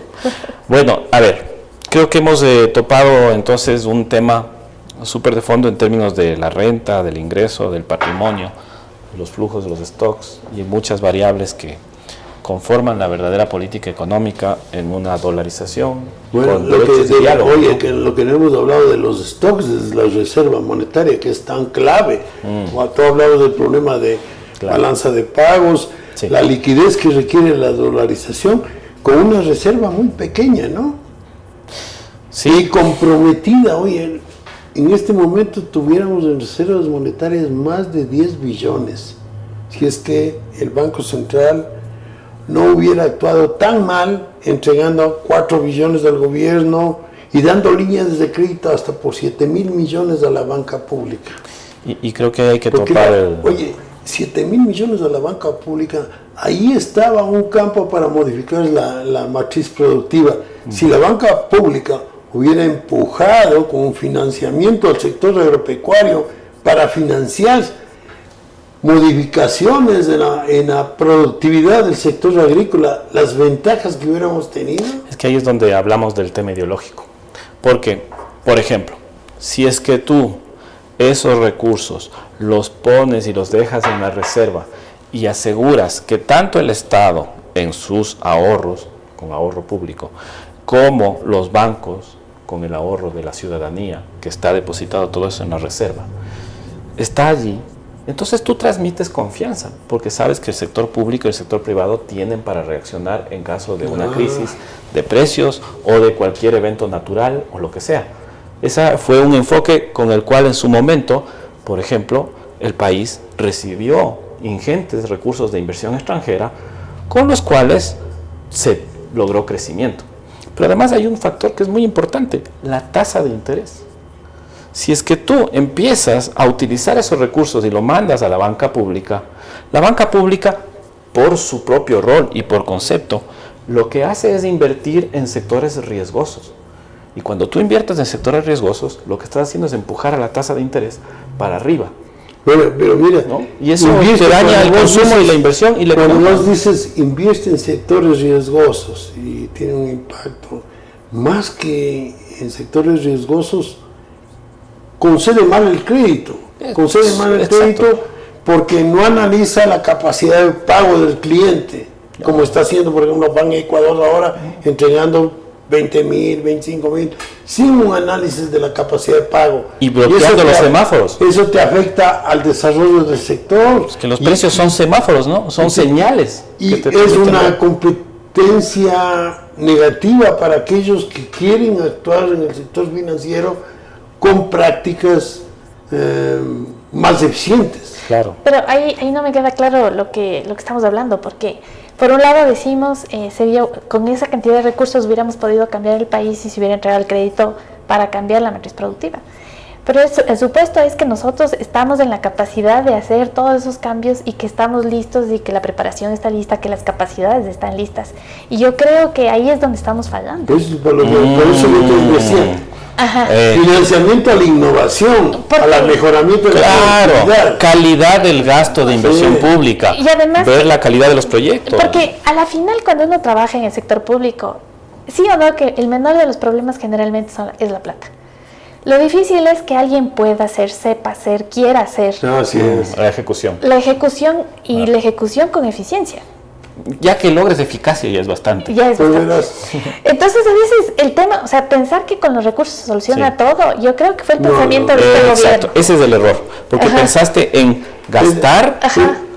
Bueno, a ver, creo que hemos topado entonces un tema súper de fondo en términos de la renta, del ingreso, del patrimonio, los flujos de los stocks y muchas variables que conforman la verdadera política económica en una dolarización. Bueno, oye, que lo que no hemos hablado de los stocks es la reserva monetaria, que es tan clave. Tú has hablado del problema de balanza de pagos, la liquidez que requiere la dolarización, con una reserva muy pequeña, ¿no? Sí. Y comprometida. Oye, en este momento tuviéramos en reservas monetarias más de 10 billones, si es que el Banco Central no hubiera actuado tan mal, entregando 4 billones al gobierno y dando líneas de crédito hasta por 7.000 millones a la banca pública. Y creo que hay que topar Oye, 7.000 millones a la banca pública, ahí estaba un campo para modificar la matriz productiva. Si la banca pública hubiera empujado con un financiamiento al sector agropecuario para financiar modificaciones en la productividad del sector agrícola, las ventajas que hubiéramos tenido. Es que ahí es donde hablamos del tema ideológico. Porque, por ejemplo, si es que tú esos recursos los pones y los dejas en la reserva y aseguras que tanto el Estado en sus ahorros, con ahorro público, como los bancos con el ahorro de la ciudadanía, que está depositado todo eso en la reserva, está allí, entonces tú transmites confianza, porque sabes que el sector público y el sector privado tienen para reaccionar en caso de una crisis de precios o de cualquier evento natural o lo que sea. Ese fue un enfoque con el cual en su momento, por ejemplo, el país recibió ingentes recursos de inversión extranjera con los cuales se logró crecimiento. Pero además hay un factor que es muy importante, la tasa de interés. Si es que tú empiezas a utilizar esos recursos y lo mandas a la banca pública, por su propio rol y por concepto, lo que hace es invertir en sectores riesgosos. Y cuando tú inviertes en sectores riesgosos, lo que estás haciendo es empujar a la tasa de interés para arriba. Bueno, pero mira, ¿no? Y eso te daña el consumo y la inversión y la economía. Cuando vos dices invierte en sectores riesgosos y tiene un impacto, más que en sectores riesgosos, concede mal el crédito. Concede mal el crédito porque no analiza la capacidad de pago del cliente, como está haciendo, por ejemplo, Banco Ecuador ahora, entregando 20.000, 25.000, sin un análisis de la capacidad de pago. Y bloqueando los semáforos. Eso te afecta al desarrollo del sector. Es que los precios son semáforos, ¿no? Son señales. Y es una competencia negativa para aquellos que quieren actuar en el sector financiero con prácticas más eficientes. Claro. Pero ahí no me queda claro lo que estamos hablando, porque por un lado decimos, con esa cantidad de recursos hubiéramos podido cambiar el país si se hubiera entregado el crédito para cambiar la matriz productiva. Pero el supuesto es que nosotros estamos en la capacidad de hacer todos esos cambios y que estamos listos y que la preparación está lista, que las capacidades están listas. Y yo creo que ahí es donde estamos fallando. Por eso yo te decía. Financiamiento a la innovación, al mejoramiento de la calidad del gasto de inversión pública, y además, ver la calidad de los proyectos. Porque a la final, cuando uno trabaja en el sector público, sí o no, que el menor de los problemas generalmente es la plata. Lo difícil es que alguien pueda hacer, sepa hacer, quiera hacer. Así es. La ejecución. La ejecución y la ejecución con eficiencia. Ya que logres eficacia ya es bastante. Entonces a veces el tema, o sea, pensar que con los recursos se soluciona todo, yo creo que fue el pensamiento de este exacto, gobierno. Ese es el error, porque pensaste en gastar,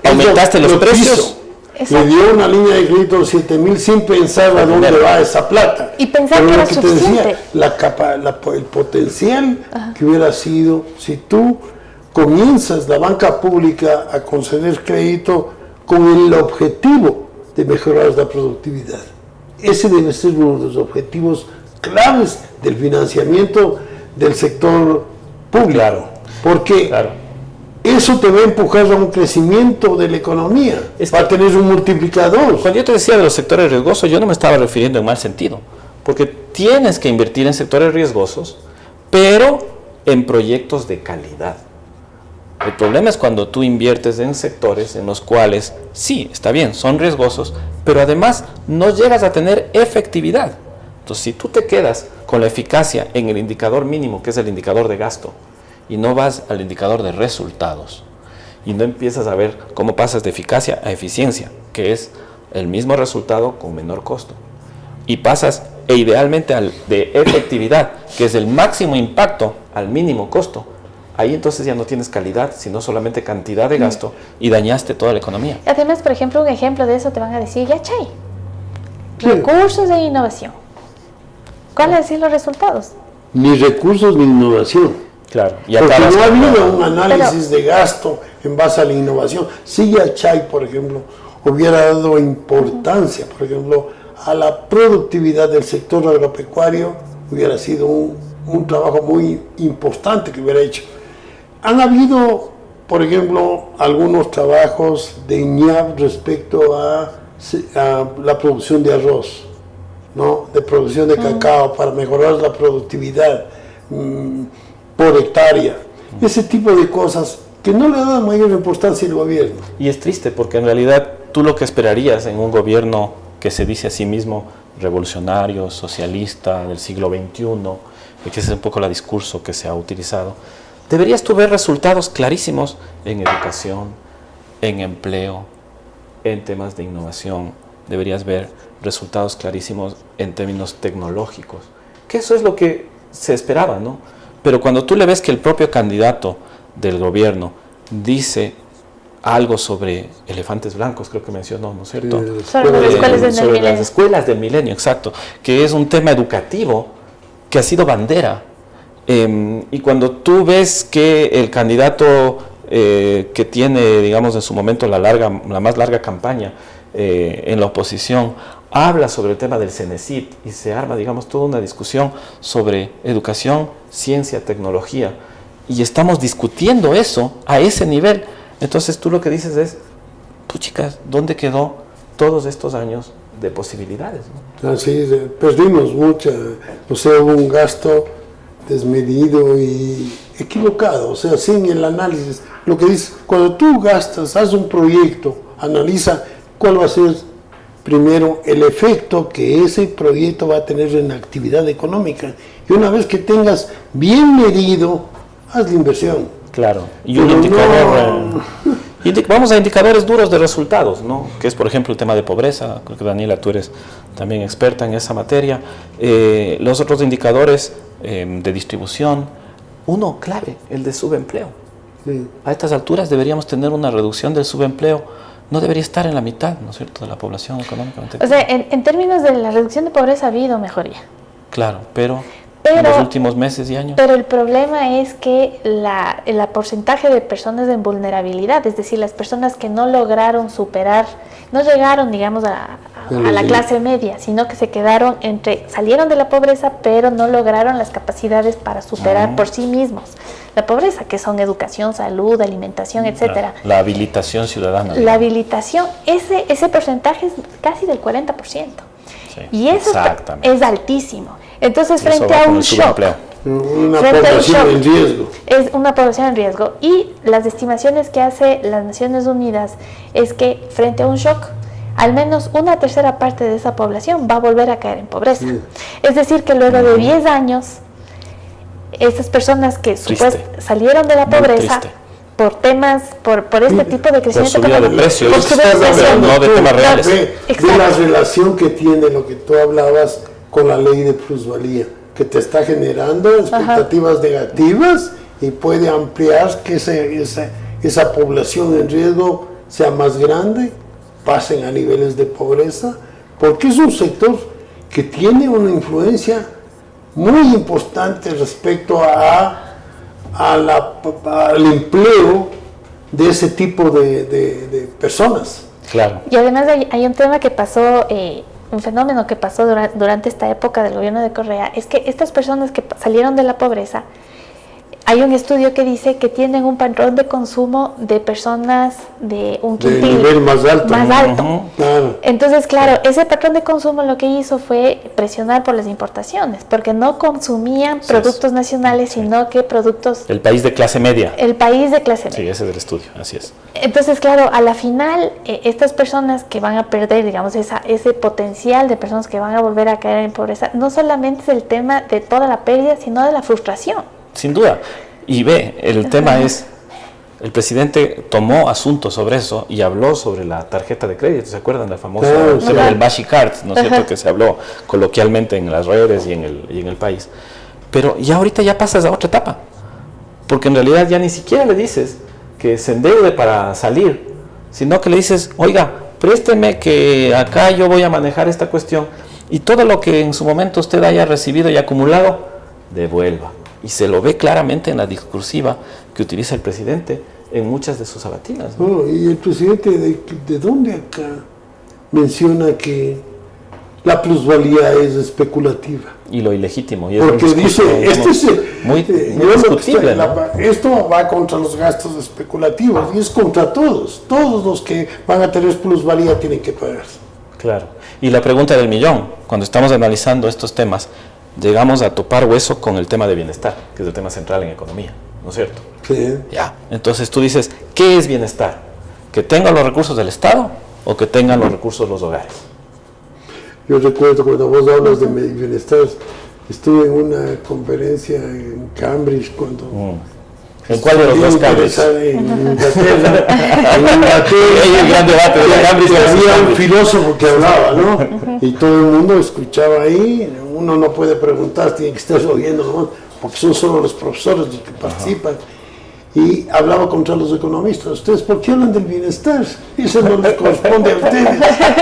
aumentaste los precios. Le dio una línea de crédito de 7.000 sin pensar a dónde va esa plata. Y pensar que era suficiente. El potencial que hubiera sido si tú comienzas la banca pública a conceder crédito con el objetivo de mejorar la productividad. Ese debe ser uno de los objetivos claves del financiamiento del sector público. Claro. Porque eso te va a empujar a un crecimiento de la economía. Va a tener un multiplicador. Cuando yo te decía de los sectores riesgosos, yo no me estaba refiriendo en mal sentido. porque tienes que invertir en sectores riesgosos, pero en proyectos de calidad. El problema es cuando tú inviertes en sectores en los cuales, sí, está bien, son riesgosos, pero además no llegas a tener efectividad. Entonces, si tú te quedas con la eficacia en el indicador mínimo, que es el indicador de gasto, y no vas al indicador de resultados, y no empiezas a ver cómo pasas de eficacia a eficiencia, que es el mismo resultado con menor costo, y pasas idealmente de efectividad, que es el máximo impacto, al mínimo costo, ahí entonces ya no tienes calidad, sino solamente cantidad de gasto, y dañaste toda la economía. Además, por ejemplo, un ejemplo de eso te van a decir, ya Chay, recursos de innovación. ¿Cuáles han sido los resultados? Ni recursos ni innovación. Claro. Y porque acabas no ha con- habido un análisis de gasto en base a la innovación. Si ya Chay, por ejemplo, hubiera dado importancia, por ejemplo, a la productividad del sector agropecuario, hubiera sido un trabajo muy importante que hubiera hecho. Han habido, por ejemplo, algunos trabajos de INIAP respecto a la producción de arroz, ¿no? De producción de cacao para mejorar la productividad por hectárea. Ese tipo de cosas que no le da mayor importancia al gobierno. Y es triste porque en realidad tú lo que esperarías en un gobierno que se dice a sí mismo revolucionario, socialista, del siglo XXI, y que ese es un poco el discurso que se ha utilizado, deberías tú ver resultados clarísimos en educación, en empleo, en temas de innovación. Deberías ver resultados clarísimos en términos tecnológicos, que eso es lo que se esperaba, ¿no? Pero cuando tú le ves que el propio candidato del gobierno dice algo sobre elefantes blancos, creo que mencionó, ¿no es cierto? Sobre las escuelas del Sobre milenio. las escuelas del milenio, exacto, que es un tema educativo que ha sido bandera. Y cuando tú ves que el candidato que tiene, digamos, en su momento la más larga campaña en la oposición, habla sobre el tema del CENESID y se arma, digamos, toda una discusión sobre educación, ciencia, tecnología, y estamos discutiendo eso a ese nivel. Entonces tú lo que dices es, puchicas, ¿dónde quedó todos estos años de posibilidades, ¿no? Así perdimos mucha, o sea, hubo un gasto desmedido y equivocado, o sea, sin el análisis. Lo que dice, cuando tú gastas, haz un proyecto, analiza cuál va a ser primero el efecto que ese proyecto va a tener en la actividad económica. Y una vez que tengas bien medido, haz la inversión. Claro, y un Pero indicador, vamos a indicadores duros de resultados, ¿no? Que es, por ejemplo, el tema de pobreza. Creo que Daniela, tú eres también experta en esa materia. Los otros indicadores de distribución, uno clave, el de subempleo. Sí. A estas alturas deberíamos tener una reducción del subempleo, no debería estar en la mitad, ¿no es cierto?, de la población económicamente. O sea, en términos de la reducción de pobreza ha habido mejoría. Claro, pero en los últimos meses y años. Pero el problema es que el porcentaje de personas en vulnerabilidad, es decir, las personas que no lograron superar, no llegaron, digamos, a la clase media, sino que se quedaron salieron de la pobreza, pero no lograron las capacidades para superar por sí mismos la pobreza, que son educación, salud, alimentación, etcétera. La habilitación ciudadana. La habilitación, ese porcentaje es casi del 40%. Sí, Y eso exactamente. es altísimo. Entonces, Y eso frente va a con un el shock, subempleo. Una frente a un población shock, en riesgo. es una población en riesgo. Y las estimaciones que hace las Naciones Unidas es que frente a un shock, al menos una tercera parte de esa población va a volver a caer en pobreza. Sí. Es decir, que luego de 10 años, esas personas que salieron de la Muy pobreza triste. por temas, por este tipo de crecimiento subida de económico, precios. por Eso subida de estás precios, hablando no de tú, temas reales. de Exacto. la relación que tiene lo que tú hablabas con la ley de plusvalía, que te está generando expectativas negativas y puede ampliar que esa población en riesgo sea más grande, pasen a niveles de pobreza, porque es un sector que tiene una influencia muy importante respecto al empleo de ese tipo de personas. Claro. Y además hay un tema que pasó, un fenómeno que pasó durante esta época del gobierno de Correa, es que estas personas que salieron de la pobreza, hay un estudio que dice que tienen un patrón de consumo de personas de un quintil. De nivel más alto. Más alto. Claro. Entonces, claro, ese patrón de consumo lo que hizo fue presionar por las importaciones, porque no consumían productos nacionales, sino que productos... El país de clase media. El país de clase media. Sí, ese es el estudio, así es. Entonces, claro, a la final, estas personas que van a perder, digamos, ese potencial de personas que van a volver a caer en pobreza, no solamente es el tema de toda la pérdida, sino de la frustración. Sin duda. Y ve, el tema es, el presidente tomó asuntos sobre eso y habló sobre la tarjeta de crédito. ¿Se acuerdan del famoso tema del Bashi Card? ¿No es cierto? Que se habló coloquialmente en las redes y en el país. Pero ya ahorita ya pasas a otra etapa. Porque en realidad ya ni siquiera le dices que se endeude para salir, sino que le dices, oiga, présteme que acá yo voy a manejar esta cuestión y todo lo que en su momento usted haya recibido y acumulado, devuelva. Y se lo ve claramente en la discursiva que utiliza el presidente en muchas de sus sabatinas, ¿no? Bueno, y el presidente, ¿de dónde acá menciona que la plusvalía es especulativa? Y lo ilegítimo. Y es porque dice, muy discutible, ¿no? Esto va contra los gastos especulativos y es contra todos. Todos los que van a tener plusvalía tienen que pagar. Claro. Y la pregunta del millón, cuando estamos analizando estos temas, llegamos a topar hueso con el tema de bienestar, que es el tema central en economía, ¿no es cierto? Sí. Ya. Entonces tú dices, ¿qué es bienestar? ¿Que tengan los recursos del Estado o que tengan los recursos los hogares? Yo recuerdo cuando vos hablas de bienestar, estuve en una conferencia en Cambridge cuando... ¿En cuál de los dos Cambridge? En Inglaterra. Hay un gran debate de Cambridge. Había un filósofo que hablaba, ¿no? Y todo el mundo escuchaba ahí. Uno no puede preguntar, tiene que estar oyendo, ¿no? Porque son solo los profesores los que participan. Y hablaba contra los economistas. ¿Ustedes por qué hablan del bienestar? Eso no les corresponde a ustedes.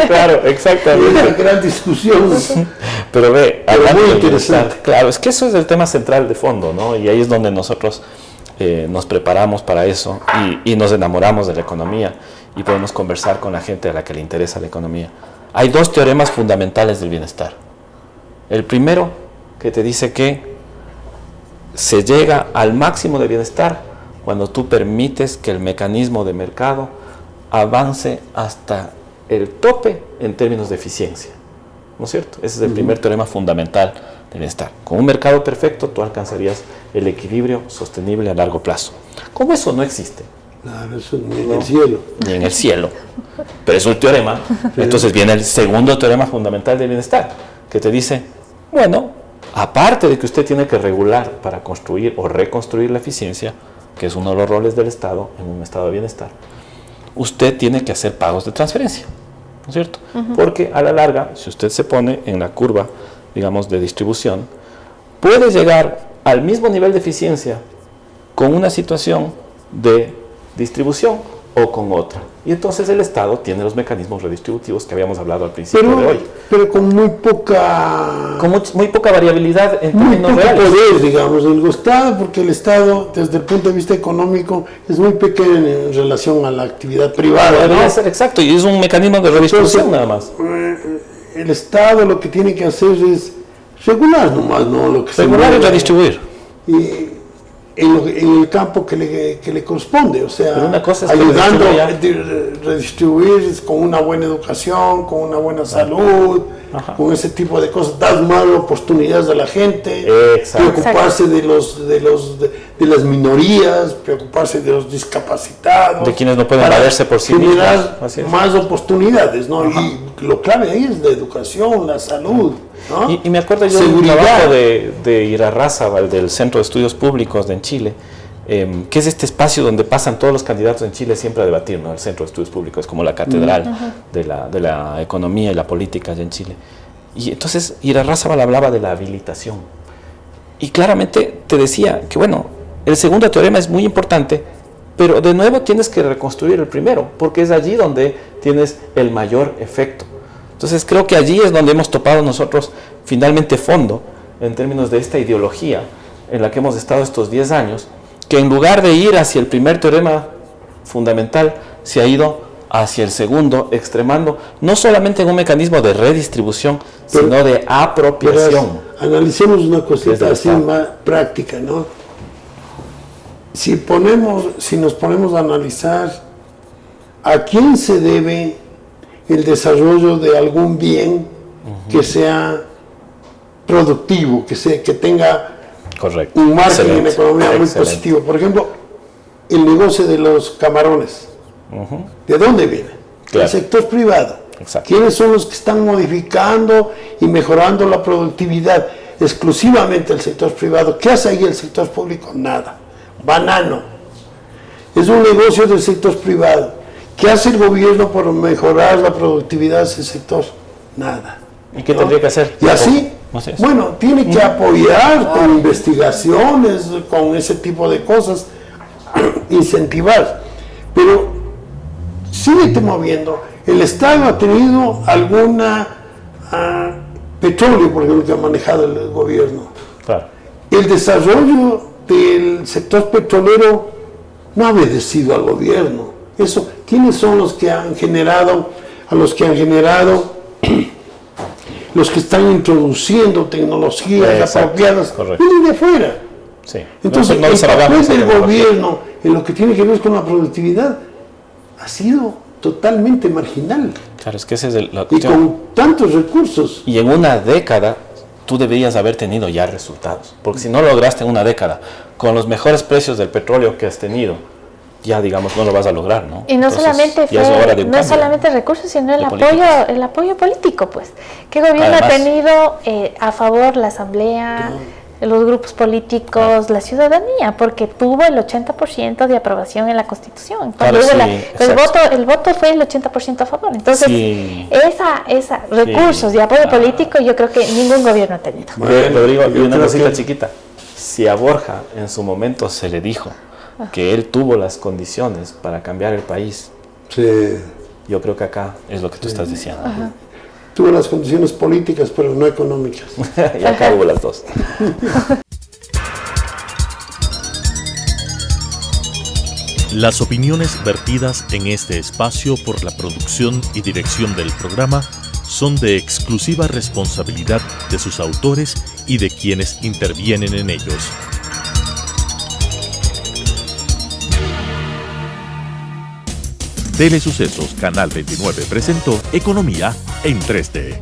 Claro, exactamente. Es una gran discusión. Pero ve, pero muy interesante. Claro, es que eso es el tema central de fondo, ¿no? Y ahí es donde nosotros nos preparamos para eso y nos enamoramos de la economía y podemos conversar con la gente a la que le interesa la economía. Hay dos teoremas fundamentales del bienestar. El primero, que te dice que se llega al máximo de bienestar cuando tú permites que el mecanismo de mercado avance hasta el tope en términos de eficiencia, ¿no es cierto? Ese es el primer teorema fundamental del bienestar. Con un mercado perfecto tú alcanzarías el equilibrio sostenible a largo plazo. Como eso no existe. Claro, eso ni en el cielo. Ni en el cielo. Pero es un teorema. Entonces viene el segundo teorema fundamental del bienestar, que te dice, bueno, aparte de que usted tiene que regular para construir o reconstruir la eficiencia, que es uno de los roles del Estado en un estado de bienestar, usted tiene que hacer pagos de transferencia, ¿no es cierto? Porque a la larga, si usted se pone en la curva, digamos, de distribución, puede llegar al mismo nivel de eficiencia con una situación de distribución o con otra. Y entonces el Estado tiene los mecanismos redistributivos que habíamos hablado al principio de hoy. Pero con muy poca... Con muy poca variabilidad en términos muy reales. Poder, digamos, el Estado, porque el Estado, desde el punto de vista económico, es muy pequeño en relación a la actividad privada. Debería ser exacto, y es un mecanismo de redistribución nada más. El Estado lo que tiene que hacer es regular nomás, ¿no? Lo que regular y redistribuir. Y en el campo que le corresponde, o sea, una cosa es ayudando a redistribuir con una buena educación, con una buena salud, con ese tipo de cosas, dar más oportunidades a la gente, preocuparse de las minorías, preocuparse de los discapacitados, de quienes no pueden valerse por sí mismos, generar más oportunidades, ¿no? Y lo clave ahí es la educación, la salud, ¿no? Y me acuerdo yo de un trabajo de Irarrázaval, del Centro de Estudios Públicos en Chile, que es este espacio donde pasan todos los candidatos en Chile siempre a debatir, ¿no? El Centro de Estudios Públicos es como la catedral de la economía y la política allá en Chile. Y entonces Irarrázaval hablaba de la habilitación. Y claramente te decía que, bueno, el segundo teorema es muy importante, pero de nuevo tienes que reconstruir el primero, porque es allí donde tienes el mayor efecto. Entonces creo que allí es donde hemos topado nosotros finalmente fondo, en términos de esta ideología en la que hemos estado estos 10 años, que en lugar de ir hacia el primer teorema fundamental, se ha ido hacia el segundo, extremando, no solamente en un mecanismo de redistribución, sino de apropiación. Analicemos una cosita así más práctica, ¿no? si nos ponemos a analizar a quién se debe el desarrollo de algún bien que sea productivo, que tenga Correcto. un margen en la Excelente. economía muy Excelente. positivo. Por ejemplo, el negocio de los camarones. ¿De dónde viene? Claro. Del sector privado. Exacto. ¿Quiénes son los que están modificando y mejorando la productividad? Exclusivamente el sector privado. ¿Qué hace ahí el sector público? Nada. Banano. Es un negocio del sector privado. ¿Qué hace el gobierno por mejorar la productividad de ese sector? Nada. ¿Y qué ¿no? tendría que hacer? Y así, Así es. bueno, tiene que apoyar con investigaciones, con ese tipo de cosas, incentivar. Pero síguete moviendo. El Estado ha tenido alguna petróleo, por ejemplo, que ha manejado el gobierno. Claro. El desarrollo del sector petrolero no ha obedecido al gobierno. Eso, ¿quiénes son los que han generado, los que están introduciendo tecnologías Exacto, apropiadas? correcto. Vienen de afuera. Sí. Entonces, No el desarrollamos papel esa del tecnología. gobierno en lo que tiene que ver con la productividad ha sido totalmente marginal. Claro, es que esa es la Y cuestión. con tantos recursos. Y en una década tú deberías haber tenido ya resultados. Porque si no lograste en una década, con los mejores precios del petróleo que has tenido, ya digamos no lo vas a lograr, ¿no? Y no Entonces, solamente ya es hora de un no cambio. solamente recursos, sino de políticas. el apoyo político, pues. ¿Qué gobierno Además. ha tenido a favor la asamblea, los grupos políticos, la ciudadanía? Porque tuvo el 80% de aprobación en la Constitución. Claro, Cuando hubo sí, el voto fue el 80% a favor. Entonces, Sí. esa recursos de apoyo político yo creo que ningún gobierno ha tenido. Rodrigo, y yo una creo cosita que- chiquita. Si a Borja en su momento se le dijo que él tuvo las condiciones para cambiar el país, Sí. yo creo que acá es lo que tú estás diciendo. Tuvo las condiciones políticas, pero no económicas. Y acá hubo las dos. Las opiniones vertidas en este espacio por la producción y dirección del programa son de exclusiva responsabilidad de sus autores y de quienes intervienen en ellos. Telesucesos Canal 29 presentó Economía en 3D.